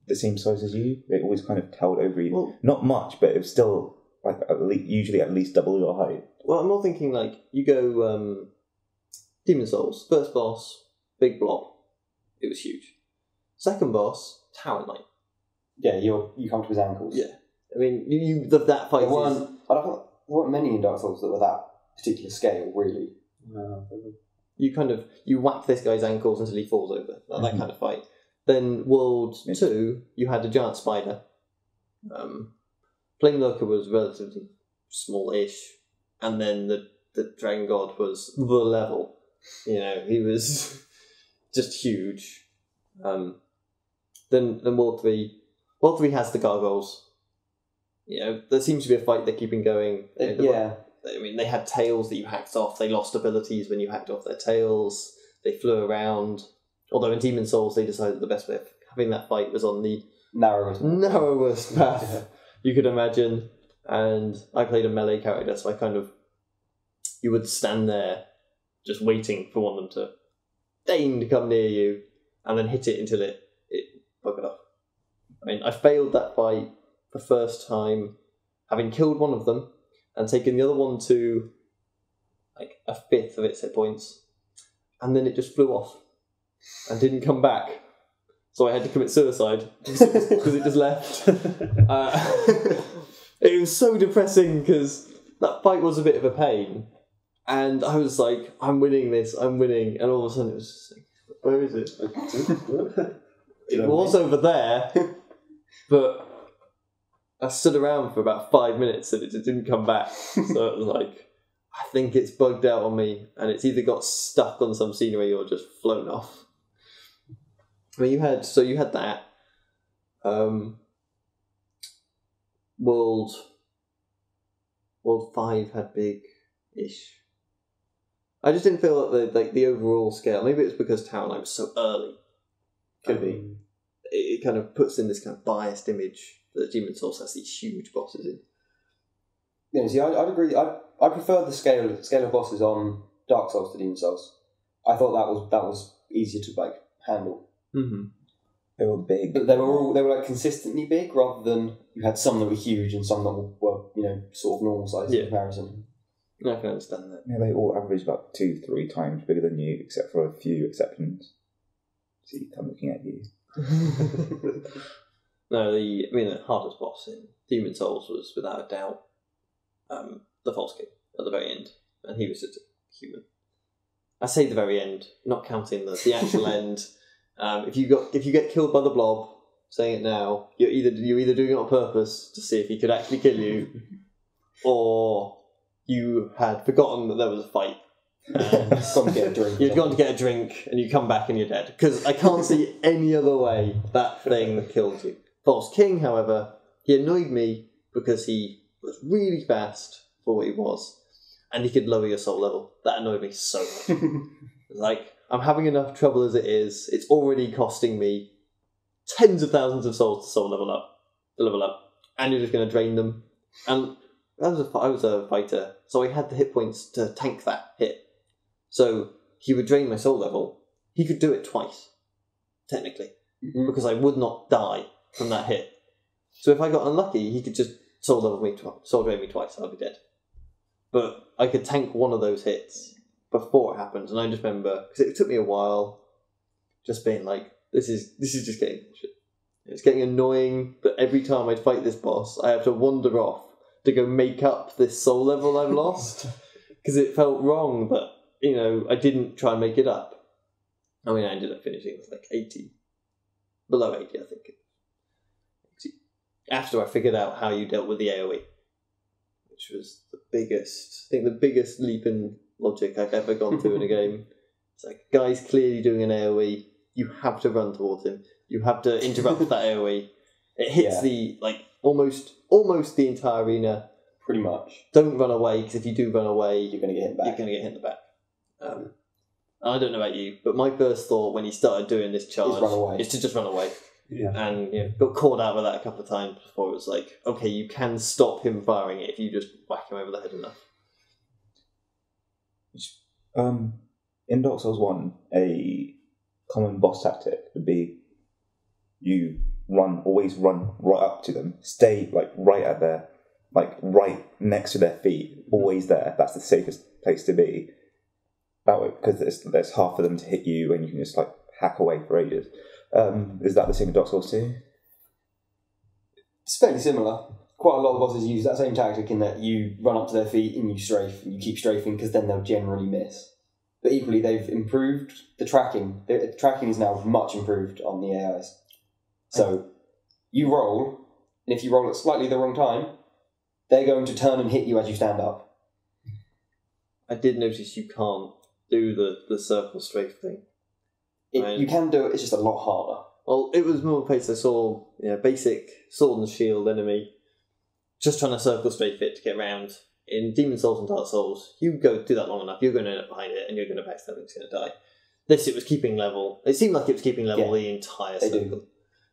the same size as you. It always kind of towered over you. Well, not much, but it was still like usually at least double your height. Well, I'm more thinking like you go Demon Souls, first boss, big blob. It was huge. Second boss, Tower Knight. Yeah, you come to his ankles. Yeah, I mean that fight. There weren't many in Dark Souls that were that particular scale, really. No. You whack this guy's ankles until he falls over. Like that kind of fight. Then World 2, you had a giant spider. Flame Lurker was relatively small-ish, and then the Dragon God was the level. You know, he was just huge. Then World 3. World 3 has the gargoyles. You know, there seems to be a fight they're keeping going. I mean, they had tails that you hacked off. They lost abilities when you hacked off their tails. They flew around. Although in Demon Souls, they decided the best way of having that fight was on the narrowest path you could imagine. And I played a melee character, so you would stand there just waiting for one of them to deign to come near you and then hit it until it buggered off. I mean, I failed that fight the first time, having killed one of them and taken the other one to like a fifth of its hit points, and then it just flew off and didn't come back. So I had to commit suicide because it just left. It was so depressing because that fight was a bit of a pain, and I was like, I'm winning this, I'm winning, and all of a sudden it was just like, where is it? It was over there, but I stood around for about 5 minutes and it just didn't come back. So it was like, I think it's bugged out on me, and it's either got stuck on some scenery or just flown off. I mean, you had that. World 5 had big-ish. I just didn't feel that the overall scale. Maybe it's because Tower Knight was so early. Could be. It kind of puts in this kind of biased image that Demon Souls has these huge bosses in. Yeah, see, I'd agree. I prefer the scale of bosses on Dark Souls to Demon Souls. I thought that was easier to like handle. Mm-hmm. They were big, but they were like consistently big, rather than you had some that were huge and some that were sort of normal size in comparison. I can understand that. Yeah, they all average about 2-3 times bigger than you, except for a few exceptions. See, I'm looking at you. No, the hardest boss in Demon Souls was without a doubt the False King at the very end, and he was just a human. I say the very end, not counting the actual end. If you get killed by the blob, saying it now, you're either doing it on purpose to see if he could actually kill you, or you had forgotten that there was a fight. You'd gone to get a drink, and you come back and you're dead. Because I can't see any other way that thing killed you. False King, however, he annoyed me because he was really fast for what he was, and he could lower your soul level. That annoyed me so much. Like, I'm having enough trouble as it is. It's already costing me tens of thousands of souls to level up, and you're just going to drain them. And I was a fighter, so I had the hit points to tank that hit. So he would drain my soul level. He could do it twice, technically, because I would not die from that hit. So if I got unlucky, he could just soul drain me twice. I'd be dead. But I could tank one of those hits before it happened, and I just remember, because it took me a while, just being like, this is just getting shit. It's getting annoying that every time I'd fight this boss, I have to wander off to go make up this soul level I've lost, because it felt wrong that I didn't try and make it up. I mean, I ended up finishing with like 80, below 80, I think. After I figured out how you dealt with the AoE, which was the biggest leap in logic I've ever gone through in a game. It's like, guy's clearly doing an AoE, you have to run towards him. You have to interrupt that AoE. It hits almost the entire arena. Pretty much. Don't run away, because if you do run away, you're going to get hit back. You're going to get hit in the back. I don't know about you, but my first thought when he started doing this charge is to just run away. Yeah. And got caught out with that a couple of times before it was like, okay, you can stop him firing it if you just whack him over the head enough. In Dark Souls 1, a common boss tactic would be you always run right up to them, stay right next to their feet, always there. That's the safest place to be. That way, because there's half of them to hit you, and you can just hack away for ages. Is that the same in Dark Souls 2? It's fairly similar. Quite a lot of bosses use that same tactic in that you run up to their feet and you strafe, and you keep strafing because then they'll generally miss. But equally, they've improved the tracking. The tracking is now much improved on the AIs. So you roll, and if you roll at slightly the wrong time, they're going to turn and hit you as you stand up. I did notice you can't do the circle strafe thing. You can do it, it's just a lot harder. Well, it was more a place I saw basic sword and shield enemy just trying to circle strafe it to get around. In Demon Souls and Dark Souls, you go do that long enough, you're going to end up behind it, and you're going to backstab and it's going to die. This, it was keeping level. It seemed like it was keeping level the entire circle.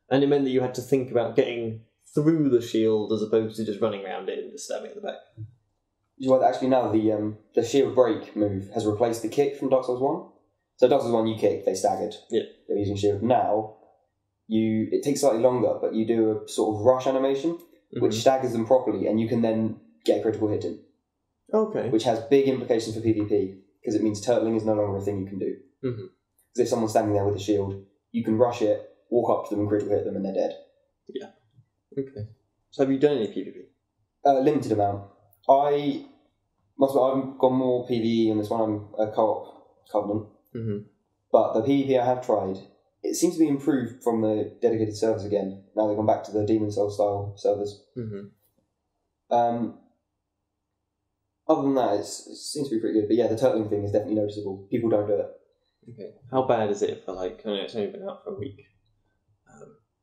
And it meant that you had to think about getting through the shield as opposed to just running around it and just stabbing at the back. Well, actually now the shield break move has replaced the kick from Dark Souls 1. So Dark Souls 1 you kick, they staggered. Yeah. They're using shield. Now, it takes slightly longer, but you do a sort of rush animation, which staggers them properly, and you can then get a critical hit in. Okay. Which has big implications for PvP, because it means turtling is no longer a thing you can do. Because if someone's standing there with a shield, you can rush it, walk up to them and critical hit them, and they're dead. Yeah. Okay. So have you done any PvP? Limited amount. I've gone more PvE on this one. I'm a co-op Covenant. But the PvP I have tried, it seems to be improved from the dedicated servers again. Now they've gone back to the Demon Souls style servers. Other than that, it seems to be pretty good. But yeah, the turtling thing is definitely noticeable. People don't do it. Okay. How bad is it for I know it's only been out for a week.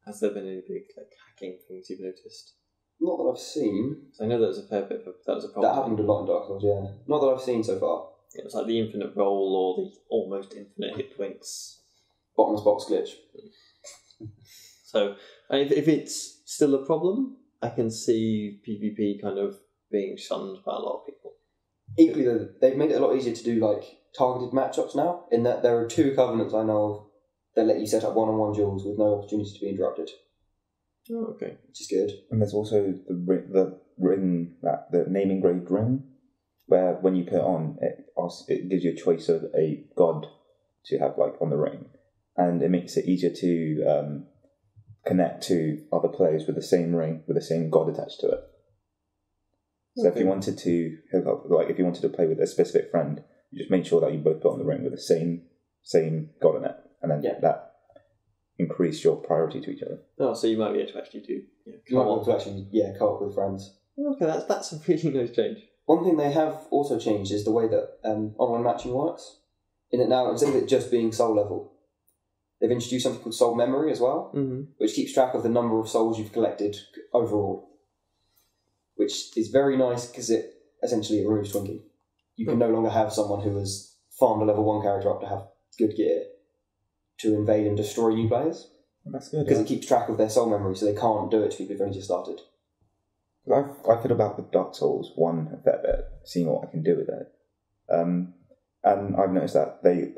Has there been any big hacking things you've noticed? Not that I've seen. So I know that was a fair bit that was a problem. That happened a lot in Dark Souls, yeah. Not that I've seen so far. It was like the infinite roll or the almost infinite hit points. Bottomless box glitch. So if it's still a problem, I can see PvP kind of being shunned by a lot of people. Equally though, they've made it a lot easier to do targeted matchups now, in that there are 2 Covenants I know of that let you set up one-on-one duels with no opportunity to be interrupted. Oh, okay. Which is good. And there's also the ring, the name engraved ring, where when you put it on, it gives you a choice of a god to have on the ring, and it makes it easier to connect to other players with the same ring, with the same god attached to it. So if you wanted to hook up, if you wanted to play with a specific friend, you just make sure that you both put on the ring with the same god in it, and then that increase your priority to each other. Oh, so you might be able to actually do co-op with friends. Okay, that's a really nice change. One thing they have also changed is the way that online matching works. In that now, instead of it just being soul level, they've introduced something called soul memory as well, which keeps track of the number of souls you've collected overall, which is very nice because it essentially removes twinking. You can no longer have someone who has farmed a level 1 character up to have good gear to invade and destroy new players. That's good. Because it keeps track of their soul memory, so they can't do it to people who've only just started. I've thought about the Dark Souls 1 a fair bit, seeing what I can do with it. And I've noticed that they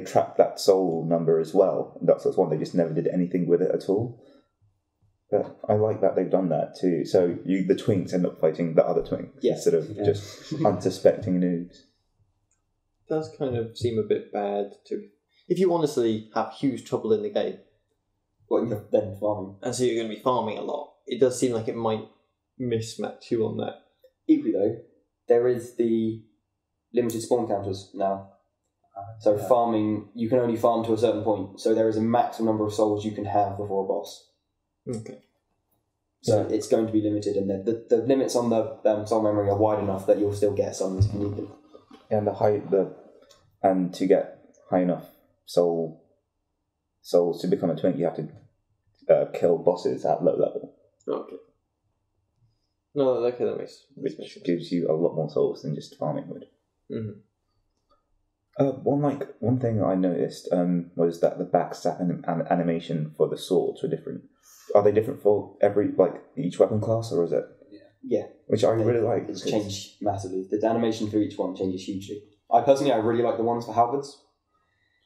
tracked that soul number as well. In Dark Souls 1, they just never did anything with it at all. But I like that they've done that too. So the twinks end up fighting the other twinks instead of just unsuspecting noobs. It does kind of seem a bit bad to... If you honestly have huge trouble in the game... Well, you're then farming. And so you're going to be farming a lot. It does seem like it might mismatch you on that. Equally though, there is the limited spawn counters now. So farming, you can only farm to a certain point. So there is a maximum number of souls you can have before a boss. Okay. So it's going to be limited, and the limits on the soul memory are wide enough that you'll still get summons if you need them. And to get high enough souls to become a twink, you have to kill bosses at low level. Okay. No, okay, that makes sense. Gives you a lot more souls than just farming would. One thing I noticed was that the backstab animation for the swords were different. Are they different for each weapon class, or is it Yeah. Which I really like. It's changed massively. The animation for each one changes hugely. I really like the ones for halberds.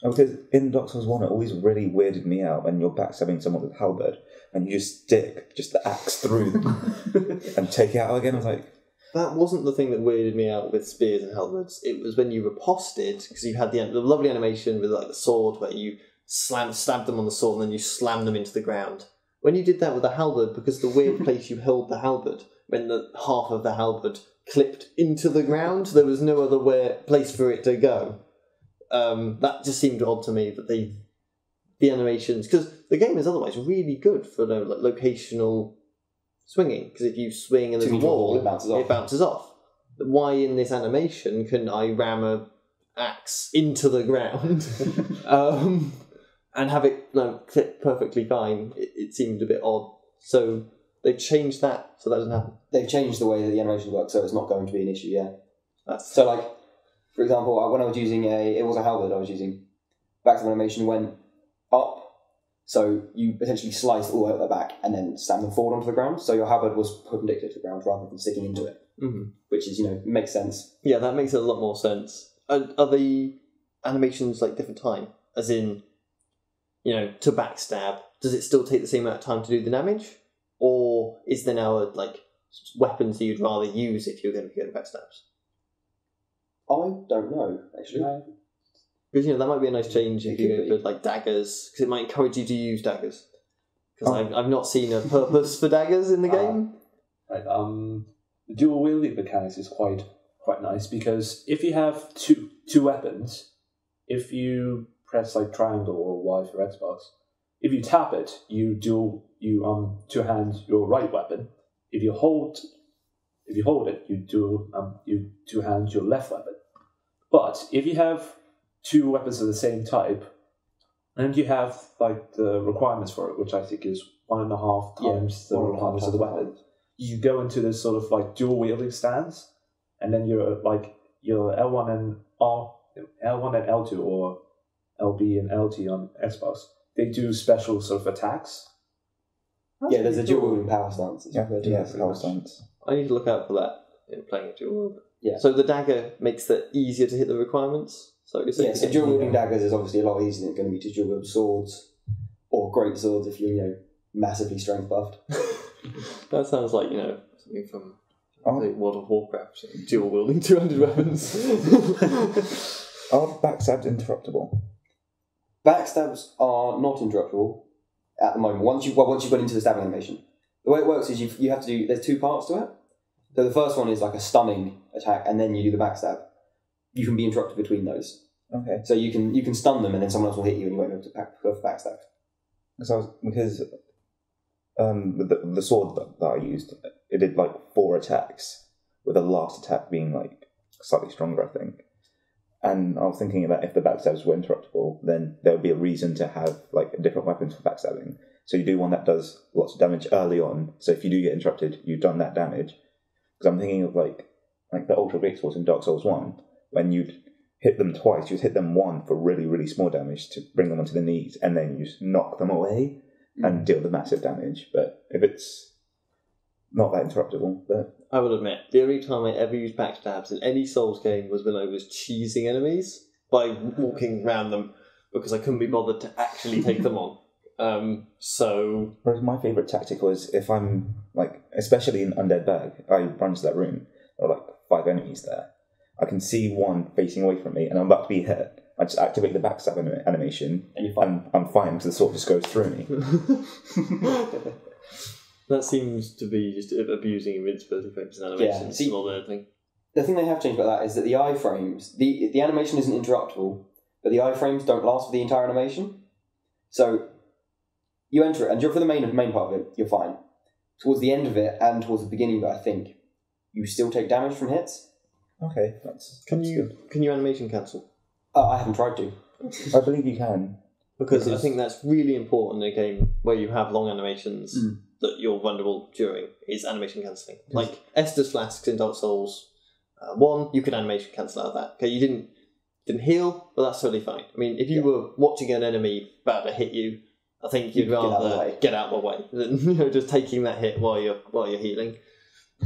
Because in Dark Souls 1, it always really weirded me out when you're backstabbing someone with a halberd and you just stick the axe through them and take it out again. I was like... That wasn't the thing that weirded me out with spears and halberds. It was when you riposted, because you had the lovely animation with like the sword where you stabbed them on the sword and then you slammed them into the ground. When you did that with a halberd, because the weird place you held the halberd, when the half of the halberd clipped into the ground, there was no other place for it to go. That just seemed odd to me, that the animations, because the game is otherwise really good for locational swinging, because if you swing and there's a wall, it bounces off. Why in this animation can I ram a axe into the ground and have it clip perfectly fine? It seemed a bit odd. So they changed that so that doesn't happen. They've changed the way that the animation works, so it's not going to be an issue. Yeah. So like, for example, when I was using it was a halberd I was using. Backstab animation went up. So you essentially sliced all the way at the back and then slammed them forward onto the ground. So your halberd was perpendicular to the ground rather than sticking into it, which is makes sense. Yeah, that makes a lot more sense. Are the animations like different time? As in, to backstab, does it still take the same amount of time to do the damage, or is there now weapons that you'd rather use if you're going to go to backstabs? I don't know actually. Because that might be a nice change if you go for daggers, because it might encourage you to use daggers. Because I've not seen a purpose for daggers in the game. Right. The dual wielding mechanics is quite nice, because if you have two weapons, if you press triangle or Y for Xbox, if you tap it, you two-hand your right weapon. If you hold it, you two-hand your left weapon. But if you have two weapons of the same type, and you have the requirements for it, which I think is 1.5 times the requirements of the weapon, you go into this sort of dual wielding stance, and then your L1 and L2 or LB and LT on Xbox, they do special sort of attacks. Yeah, there's a dual wielding power stance. Power stance. I need to look out for that in playing a dual wield. Yeah. So the dagger makes it easier to hit the requirements. So dual wielding daggers is obviously a lot easier than it's going to be to dual wield swords or great swords if you're massively strength buffed. That sounds like something from World of Warcraft, dual wielding 200 weapons. Are backstabs interruptible? Backstabs are not interruptible at the moment. Once you've got into the stabbing animation, the way it works is you have to do. There's two parts to it. So the first one is a stunning attack, and then you do the backstab. You can be interrupted between those. Okay. So you can stun them, and then someone else will hit you, and you won't be able to go for backstab. Because with the sword that I used, it did 4 attacks, with the last attack being slightly stronger, I think. And I was thinking that if the backstabs were interruptible, then there would be a reason to have different weapons for backstabbing. So you do one that does lots of damage early on. So if you do get interrupted, you've done that damage. Because I'm thinking of the Ultra Great Swords in Dark Souls 1, when you'd hit them twice, you'd hit them one for really, really small damage to bring them onto the knees, and then you just knock them away and deal the massive damage. But if it's not that interruptible, but... I will admit, the only time I ever used backstabs in any Souls game was when I was cheesing enemies by walking around them, because I couldn't be bothered to actually take them on. Whereas my favourite tactic was, if I'm, especially in Undead Bag, I run to that room, there are 5 enemies there. I can see one facing away from me, and I'm about to be hit. I just activate the backstab animation, and I'm fine, because the sword just goes through me. That seems to be just abusing invincibility frames and animations. Yeah, the thing they have changed about that is that the iframes, the animation isn't interruptible, but the iframes don't last for the entire animation. So you enter it, and for the main part of it, you're fine. Towards the end of it, and towards the beginning of it, I think, you still take damage from hits. Okay, Can you animation cancel? I haven't tried to. I believe you can. Because I think that's really important in a game where you have long animations that you're vulnerable during, is animation cancelling. Like Estus Flasks in Dark Souls 1, you could animation cancel out of that. Okay, you didn't heal, but that's totally fine. I mean, if you were watching an enemy about to hit you, I think you'd rather get out of the way than just taking that hit while you're healing.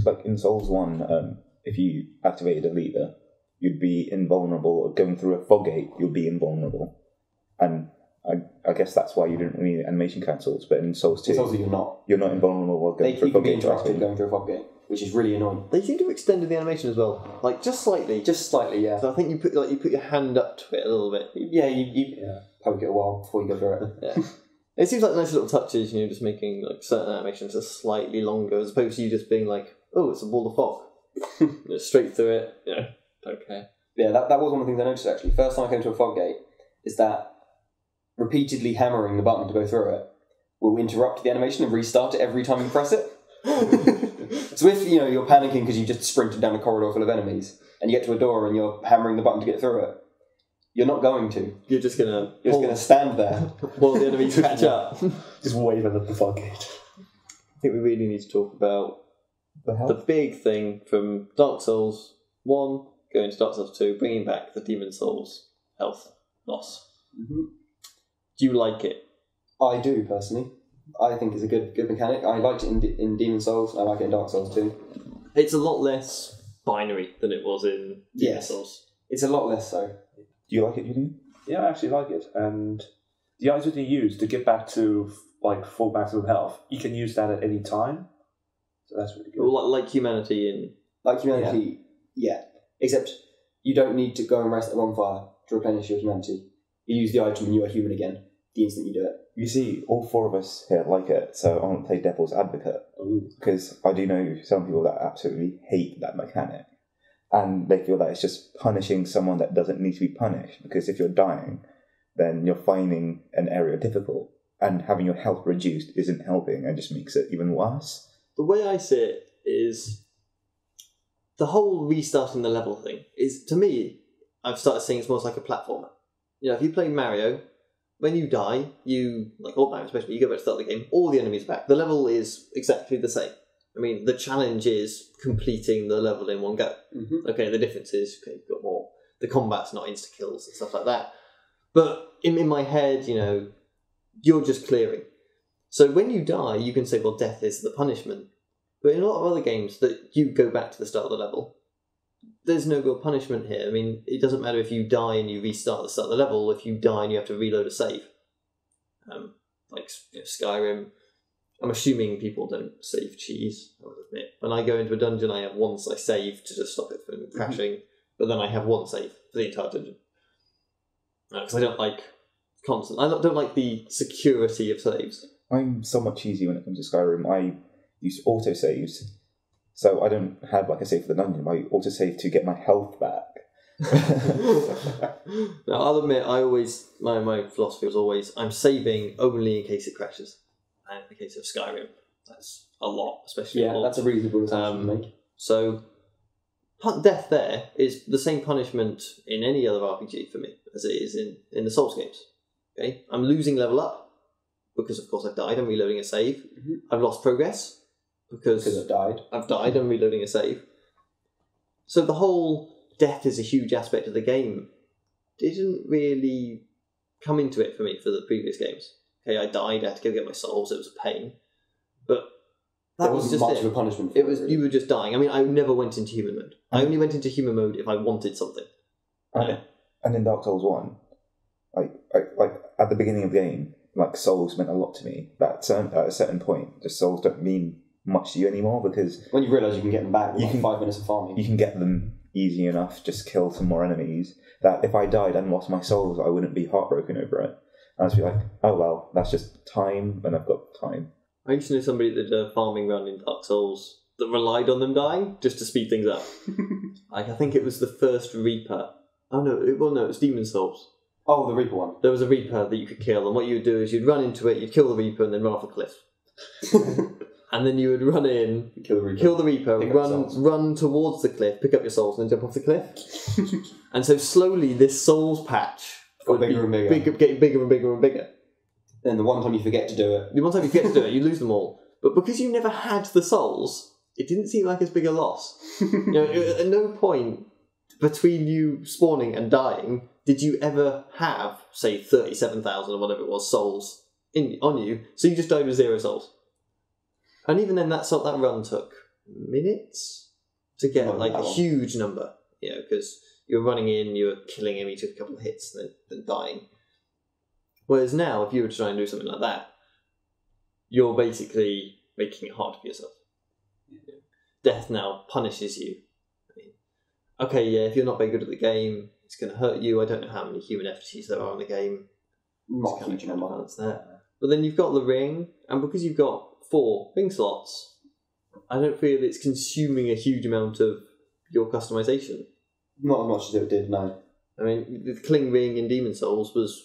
Like in Souls 1, if you activated a lever, you'd be invulnerable. Going through a fog gate, you'd be invulnerable. And I guess that's why you didn't need animation cancels. But in Souls 2, you're not. You're not invulnerable while going through a You fog can be gate. interrupted going through a fog gate, which is really annoying. They seem to have extended the animation as well, like just slightly. Just slightly, yeah. So I think you put your hand up to it a little bit. Yeah, you poke it a while before you go through it. Yeah. It seems like nice little touches, just making like certain animations just slightly longer, as opposed to you just being like, oh, it's a wall of fog. Straight through it, don't care. Yeah, that was one of the things I noticed actually. First time I came to a fog gate is that repeatedly hammering the button to go through it will interrupt the animation and restart it every time you press it. So if you're panicking because you just sprinted down a corridor full of enemies and you get to a door and you're hammering the button to get through it, you're not going to. You're just gonna stand there while the enemies catch up. Just waving at the fog gate. I think we really need to talk about the big thing from Dark Souls 1 going to Dark Souls 2, bringing back the Demon Souls health loss. Mm-hmm. Do you like it? I do, personally. I think it's a good mechanic. I liked it in Demon Souls, I like it in Dark Souls too. It's a lot less binary than it was in Demon Souls. It's a lot less so. Do you like it, Julian? Yeah, I actually like it. And the items you use to get back to like full maximum health, you can use that at any time. So that's really good. Well, like humanity in... Like humanity, yeah. Except you don't need to go and rest at a bonfire to replenish your humanity. You use the item and you are human again the instant you do it. You see, all four of us here like it, so I want to play devil's advocate. Because I do know some people that absolutely hate that mechanic. And they feel that it's just punishing someone that doesn't need to be punished. Because if you're dying, then you're finding an area difficult. And having your health reduced isn't helping and just makes it even worse. The way I see it is the whole restarting the level thing is, to me, I've started seeing it's more like a platformer. If you play Mario, when you die, like old Mario especially, you go back to start the game, all the enemies are back. The level is exactly the same. I mean, the challenge is completing the level in one go. Mm-hmm. Okay, the difference is, you've got more. The combat's not insta-kills and stuff like that. But in my head, you're just clearing. So when you die, you can say, well, death is the punishment. But in a lot of other games that you go back to the start of the level, there's no real punishment here. I mean, it doesn't matter if you die and you restart at the start of the level, if you die and you have to reload a save. Like Skyrim, I'm assuming people don't save cheese, I would admit. When I go into a dungeon, I have once I save to just stop it from crashing, but then I have one save for the entire dungeon. Because I don't like constant. I don't like the security of saves. I'm somewhat cheesy when it comes to Skyrim. I use autosaves, so I don't have like a save for the dungeon. I autosave to get my health back. Now, I'll admit, my philosophy was always, I'm saving only in case it crashes. And in the case of Skyrim, that's a lot, especially. Yeah, that's a reasonable assumption to make. So, death there is the same punishment in any other RPG for me as it is in the Souls games. Okay, I'm losing level up because, of course, I've died. I'm reloading a save. Mm-hmm. I've lost progress because I've died. I've died. I'm reloading a save. So the whole death is a huge aspect of the game didn't really come into it for me for the previous games. Okay, I died. I had to go get my souls. It was a pain, but that was just much of a punishment. It was really. You were just dying. I mean, I never went into human mode. I only went into human mode if I wanted something. And in Dark Souls 1, like at the beginning of the game, like souls meant a lot to me. At a certain point, the souls don't mean much to you anymore because when you realise you can get them back in 5 minutes of farming, you can get them easy enough. Just kill some more enemies. That if I died and lost my souls, I wouldn't be heartbroken over it. I'd just be like, oh well, that's just time, and I've got time. I used to know somebody that did a farming run in Dark Souls that relied on them dying just to speed things up. I think it was the first Reaper. Oh no, it was Demon Souls. Oh, the Reaper one. There was a Reaper that you could kill, and what you would do is you'd run into it, you'd kill the Reaper, and then run off a cliff. And then you would run in, kill the Reaper, run towards the cliff, pick up your souls, and then jump off the cliff. And so slowly this souls patch got bigger and bigger. Getting bigger and bigger and bigger. Then the one time you forget to do it. The one time you forget to do it, you lose them all. But because you never had the souls, it didn't seem like as big a loss. At no point between you spawning and dying did you ever have, say, 37,000 or whatever it was, souls on you. So you just died with 0 souls. And even then, that run took minutes to get like a huge number, because you're running in, you're killing him, you took a couple of hits, and then dying. Whereas now, if you were to try and do something like that, you're basically making it hard for yourself. Death now punishes you. Okay, yeah, if you're not very good at the game, it's going to hurt you. I don't know how many human FTs there are in the game. Not a huge number. But then you've got the ring, and because you've got 4 ring slots, I don't feel it's consuming a huge amount of your customization. Not as much as it did, no. I mean, the Cling ring in Demon Souls was,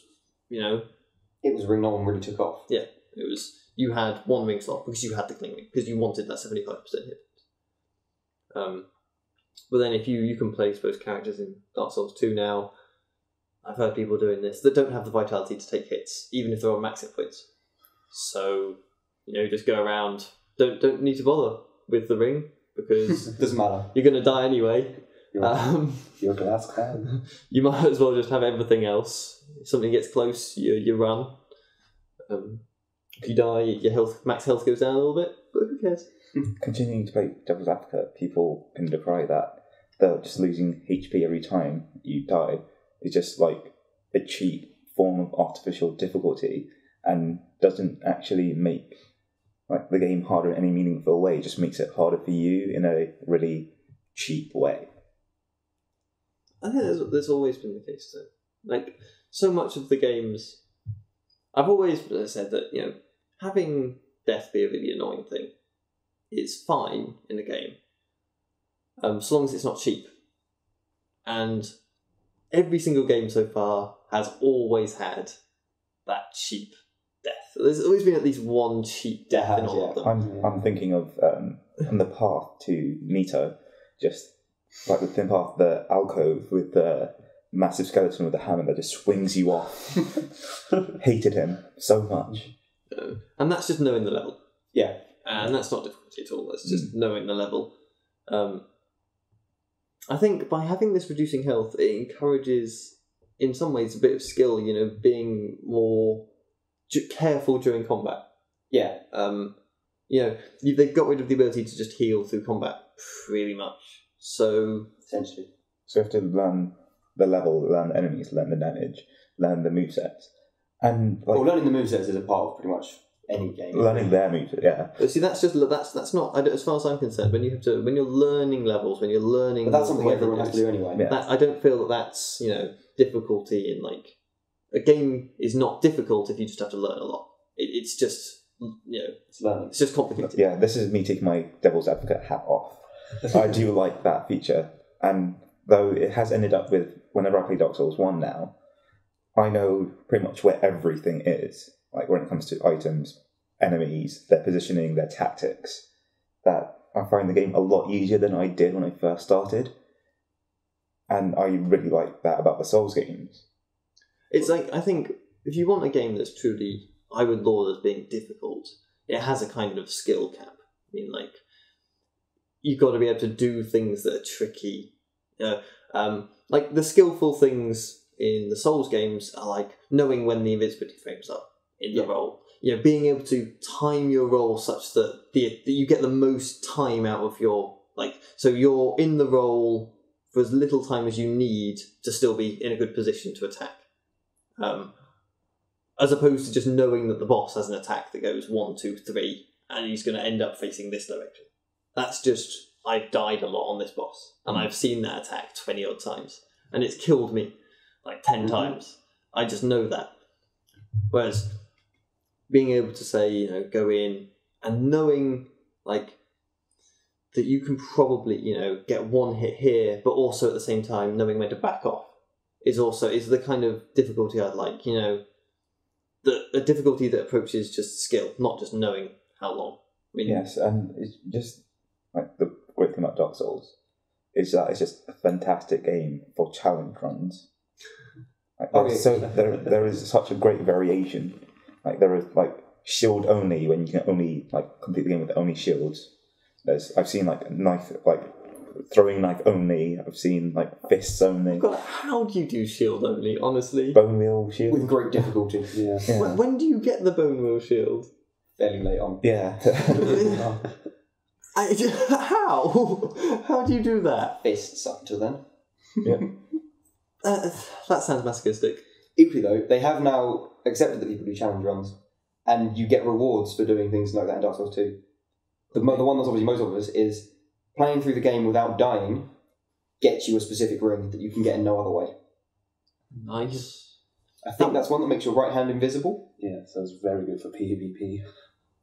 It was a ring no one really took off. Yeah, it was. You had 1 ring slot because you had the Cling ring, because you wanted that 75% hit. But then if you can place both characters in Dark Souls 2 now, I've heard people doing this that don't have the vitality to take hits, even if they're on max hit points. So, just go around. Don't need to bother with the ring, because doesn't matter. You're going to die anyway. You're glass cloud. You might as well just have everything else. If something gets close, you run. If you die, your max health goes down a little bit, but who cares? Continuing to play devil's advocate, people can decry that they're just losing HP every time you die. It's just like a cheap form of artificial difficulty and doesn't actually make the game harder in any meaningful way. It just makes it harder for you in a really cheap way. I think there's always been the case though. So much of the games, I've always said that, having death be a really annoying thing is fine in a game, so long as it's not cheap. And every single game so far has always had that cheap death. There's always been at least one cheap death in all of them. I'm thinking of on the path to Nito, just like the thin path, the alcove with the massive skeleton with the hammer that just swings you off. Hated him so much. And that's just knowing the level. Yeah. And that's not difficulty at all, that's just knowing the level. I think by having this reducing health, it encourages, in some ways, a bit of skill, being more careful during combat. Yeah. They've got rid of the ability to just heal through combat pretty much. So, essentially. So you have to learn the level, learn the enemies, learn the damage, learn the movesets. And learning the movesets is a part of pretty much any game. Learning their moves, yeah. But see, that's not. As far as I'm concerned, when you're learning levels, when you're learning. But that's something everyone has to do anyway. Yeah. I don't feel that's difficulty in a game is not difficult if you just have to learn a lot. It's just it's learning. It's just complicated. Yeah, this is me taking my devil's advocate hat off. I do like that feature, and though it has ended up with whenever I play Dark Souls 1 now, I know pretty much where everything is. When it comes to items, enemies, their positioning, their tactics, that I find the game a lot easier than I did when I first started. And I really like that about the Souls games. It's I think, if you want a game that's truly, I would laud as being difficult, it has a kind of skill cap. I mean, you've got to be able to do things that are tricky. The skillful things in the Souls games are knowing when the invisibility frames up in the roll. Being able to time your roll such that you get the most time out of your so you're in the roll for as little time as you need to still be in a good position to attack. As opposed to just knowing that the boss has an attack that goes 1, 2, 3, and he's going to end up facing this direction. That's just, I've died a lot on this boss, and I've seen that attack 20 odd times, and it's killed me 10 times. I just know that. Whereas being able to say, go in and knowing that you can probably, get one hit here, but also at the same time knowing when to back off is the kind of difficulty I'd like, a difficulty that approaches just skill, not just knowing how long. Yes, and it's just the great thing about Dark Souls is that it's just a fantastic game for challenge runs. So there is such a great variation. There is shield only when you can only complete the game with only shields. I've seen knife throwing knife only. I've seen fists only. God, how do you do shield only? Honestly, bone wheel shield with great difficulty. Yeah. When do you get the bone wheel shield? Fairly late on. Yeah. How? How do you do that? Fists up till then. Yeah. That sounds masochistic. Equally though, they have now accepted that people do challenge runs, and you get rewards for doing things like that in Dark Souls 2. The one that's obviously most obvious is playing through the game without dying gets you a specific ring that you can get in no other way. Nice. I think that's one that makes your right hand invisible. Yeah, so it's very good for PvP.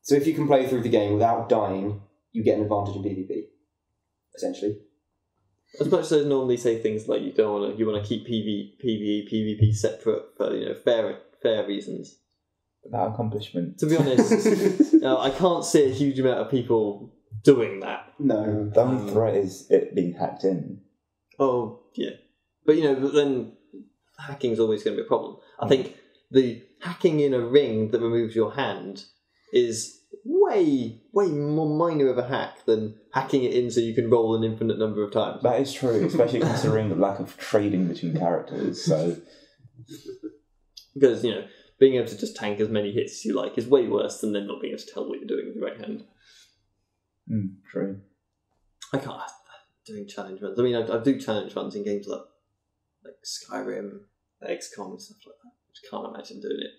So if you can play through the game without dying, you get an advantage in PvP, essentially. As much as I normally say things like you want to keep PvP separate for fair reasons. That accomplishment. To be honest, I can't see a huge amount of people doing that. No. The only threat is it being hacked in. Oh yeah, but then hacking is always going to be a problem. I think the hacking in a ring that removes your hand is way more minor of a hack than hacking it in so you can roll an infinite number of times. That is true, especially considering the lack of trading between characters. So, because being able to just tank as many hits as you like is way worse than then not being able to tell what you're doing with your right hand. True. I can't doing challenge runs. I mean, I do challenge runs in games like Skyrim, XCOM, and stuff like that. I can't imagine doing it.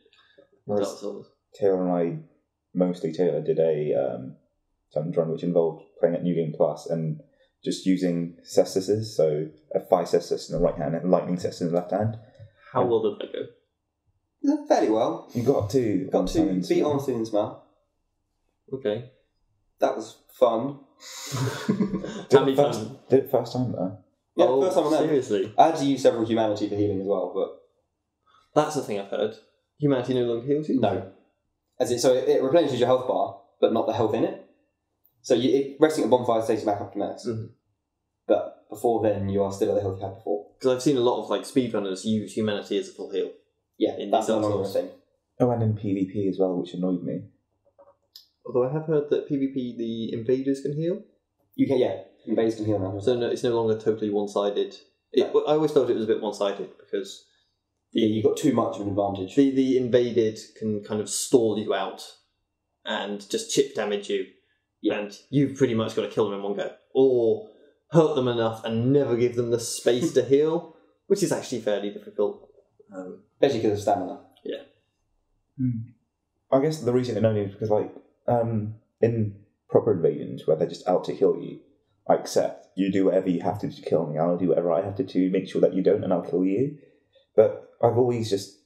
Dark Souls. Taylor and I, mostly Taylor, did a challenge run which involved playing at New Game Plus and just using cestices, so a fire cestus in the right hand and a lightning cestus in the left hand. How well did that go? Fairly well. You got to beat Ornstein and Smell. Okay. That was fun. Did it first time though? Yeah, first time on that. Seriously? I had to use several humanity for healing as well, but... That's the thing I've heard. Humanity no longer heals you? No. It replenishes your health bar, but not the health in it. So resting at bonfires takes you back up to max. Mm-hmm. But before then, you are still at the health you had before. Because I've seen a lot of speedrunners use humanity as a full heal. Yeah, that's no longer a thing. Oh, and in PvP as well, which annoyed me. Although I have heard that PvP, the invaders can heal. You can, yeah. Invaders can heal now. So it's no longer totally one-sided. I always felt it was a bit one-sided because... you got too much of an advantage. The invaded can kind of stall you out and just chip damage you. Yeah. And you've pretty much got to kill them in one go. Or hurt them enough and never give them the space to heal, which is actually fairly difficult. Especially because of stamina. Yeah. I guess the reason it only is because, in proper invasions where they're just out to kill you, I accept you do whatever you have to kill me. I'll do whatever I have to make sure that you don't, and I'll kill you. But I've always just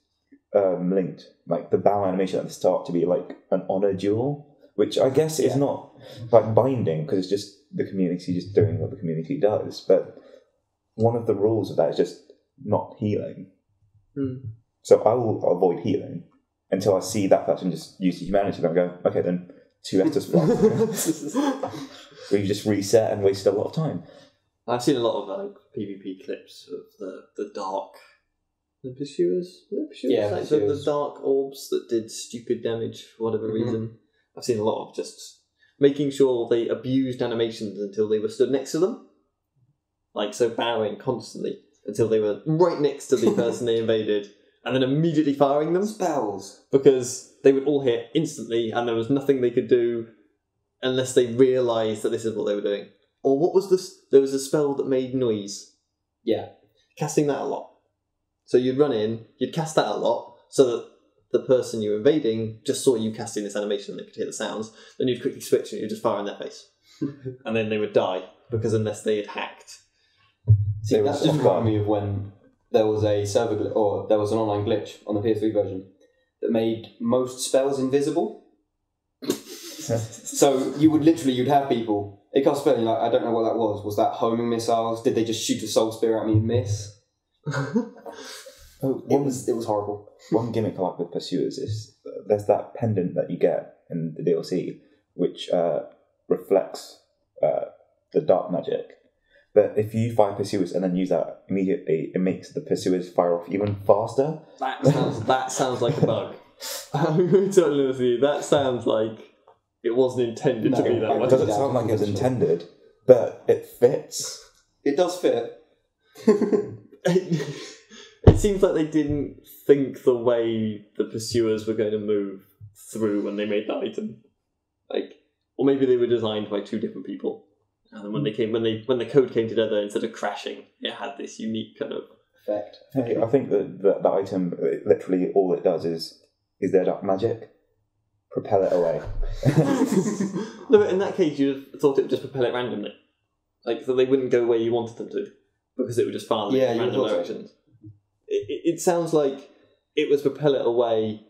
linked the bow animation at the start to be an honor duel, which I guess is not binding because it's just the community just doing what the community does. But one of the rules of that is just not healing. So I will avoid healing until I see that person just use the humanity. Then I go, okay, then 2 Estus blocks. Where you just reset and wasted a lot of time. I've seen a lot of PvP clips of the dark. The pursuers? Yeah, the dark orbs that did stupid damage for whatever reason. I've seen a lot of just making sure they abused animations until they were stood next to them. So bowing constantly until they were right next to the person they invaded and then immediately firing them. Spells. Because they would all hit instantly and there was nothing they could do unless they realised that this is what they were doing. Or what was this? There was a spell that made noise. Yeah. Casting that a lot. So you'd run in, you'd cast that a lot, so that the person you were invading just saw you casting this animation and they could hear the sounds. Then you'd quickly switch and you'd just fire in their face. And then they would die, because unless they had hacked. See, that just reminded me of when there was a server or there was an online glitch on the PS3 version that made most spells invisible. So you'd have people, it got spelling I don't know what that was. Was that homing missiles? Did they just shoot a soul spear at me and miss? It was horrible. One gimmick I like with Pursuers is there's that pendant that you get in the DLC which reflects the dark magic. But if you fire Pursuers and then use that immediately, it makes the Pursuers fire off even faster. That sounds like a bug. I'm totally honest with you. That sounds like it wasn't intended to be that way. It doesn't sound like it was intended, but it fits. It does fit. It seems like they didn't think the way the Pursuers were going to move through when they made that item. or maybe they were designed by two different people, and then when the code came together, instead of crashing, it had this unique kind of effect. I think that item, literally all it does is their dark magic. Propel it away. No, but in that case, you thought it would just propel it randomly, like so they wouldn't go where you wanted them to, because it would just fire in random directions. It sounds like it was propel it away,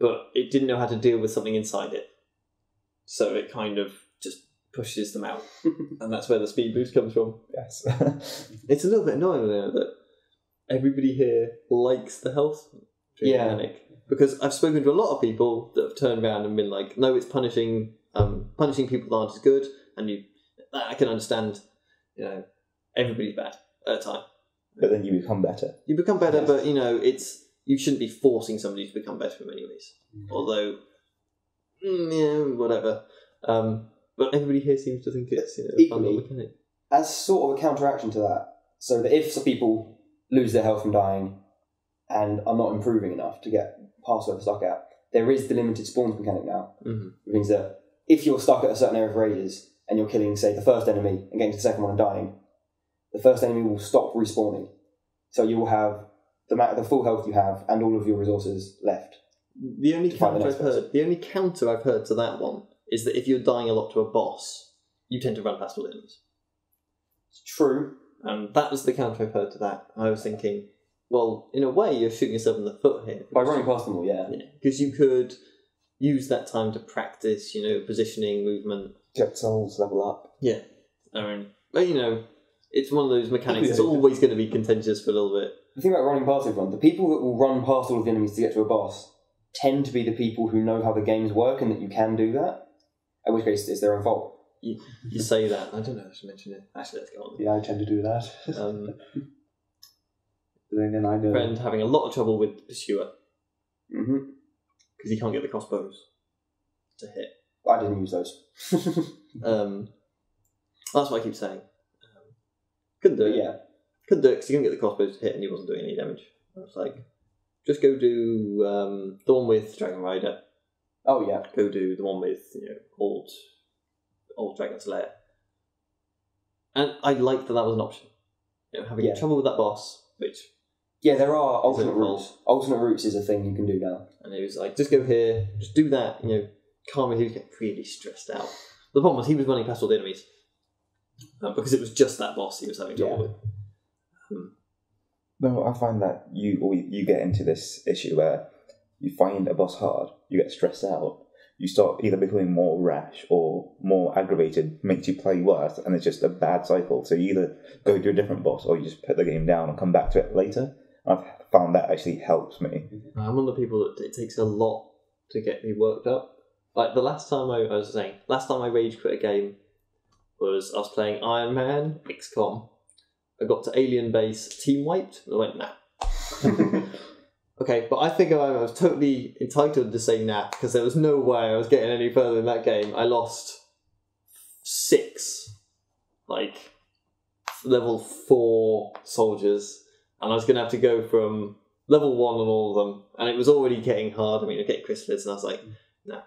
but it didn't know how to deal with something inside it, so it kind of just pushes them out, and that's where the speed boost comes from. Yes. It's a little bit annoying though that everybody here likes the health mechanic. Because I've spoken to a lot of people that have turned around and been like, no, it's punishing people that aren't as good, and I can understand, everybody's bad at a time. But then you become better. You become better, but you shouldn't be forcing somebody to become better in many ways. Although, whatever. But everybody here seems to think it's a fun little mechanic. As sort of a counteraction to that, so that if some people lose their health from dying and are not improving enough to get past where they're stuck at, there is the limited spawns mechanic now. Mm-hmm. It means that if you're stuck at a certain area for ages and you're killing, say, the first enemy and getting to the second one and dying, the first enemy will stop respawning. So you will have the full health you have and all of your resources left. The only counter I've heard to that one is that if you're dying a lot to a boss, you tend to run past all enemies. It's true. And that was the counter I've heard to that. I was thinking, well, in a way, you're shooting yourself in the foot here. By running past them all, yeah. Because you could use that time to practice, positioning, movement. Get souls, level up. Yeah. But, it's one of those mechanics that's always going to be contentious for a little bit. The thing about running past everyone, the people that will run past all of the enemies to get to a boss tend to be the people who know how the games work and that you can do that, in which case it's their own fault. You say that. I don't know if I should mention it. Actually, let's go on. Yeah, I tend to do that. Then I know. Friend having a lot of trouble with Pursuer. Mm-hmm. Because he can't get the crossbows to hit. I didn't use those. That's what I keep saying. Couldn't do it. Yeah. Couldn't do it because he couldn't get the crossbows to hit and he wasn't doing any damage. I was like, just go do the one with Dragon Rider. Oh, yeah. Go do the one with, old Dragon's Lair. And I liked that was an option. Having trouble with that boss, which... Yeah, there are alternate routes. Alternate routes is a thing you can do now. And it was like, just go here, just do that, calm me, he was getting really stressed out. The problem was he was running past all the enemies. Because it was just that boss he was having trouble with. No, I find that you get into this issue where you find a boss hard, you get stressed out, you start either becoming more rash or more aggravated, makes you play worse, and it's just a bad cycle. So you either go to a different boss or you just put the game down and come back to it later. I've found that actually helps me. I'm one of the people that it takes a lot to get me worked up. Like the last time I rage quit a game I was playing Iron Man, XCOM. I got to Alien Base, team wiped, and I went, nah. Okay, but I think I was totally entitled to say nah, because there was no way I was getting any further in that game. I lost 6, level 4 soldiers, and I was going to have to go from level 1 on all of them, and it was already getting hard. I getting chrysalids, and I was like, nah.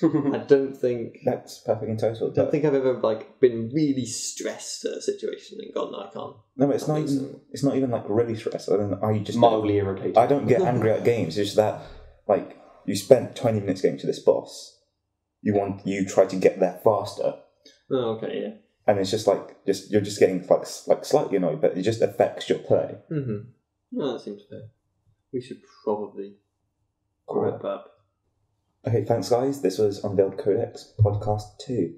I don't think... That's perfectly entitled. I don't think I've ever been really stressed at a situation and gone, no, I can't. No, it's not even really stressed. I just mildly irritated. I don't get angry at games. It's just that you spent 20 minutes getting to this boss. You try to get there faster. Oh, okay, yeah. And it's just you're just getting slightly annoyed, but it just affects your play. Mm-hmm. No, that seems fair. We should probably wrap up. Okay, thanks guys. This was Unveiled Codex, podcast 2.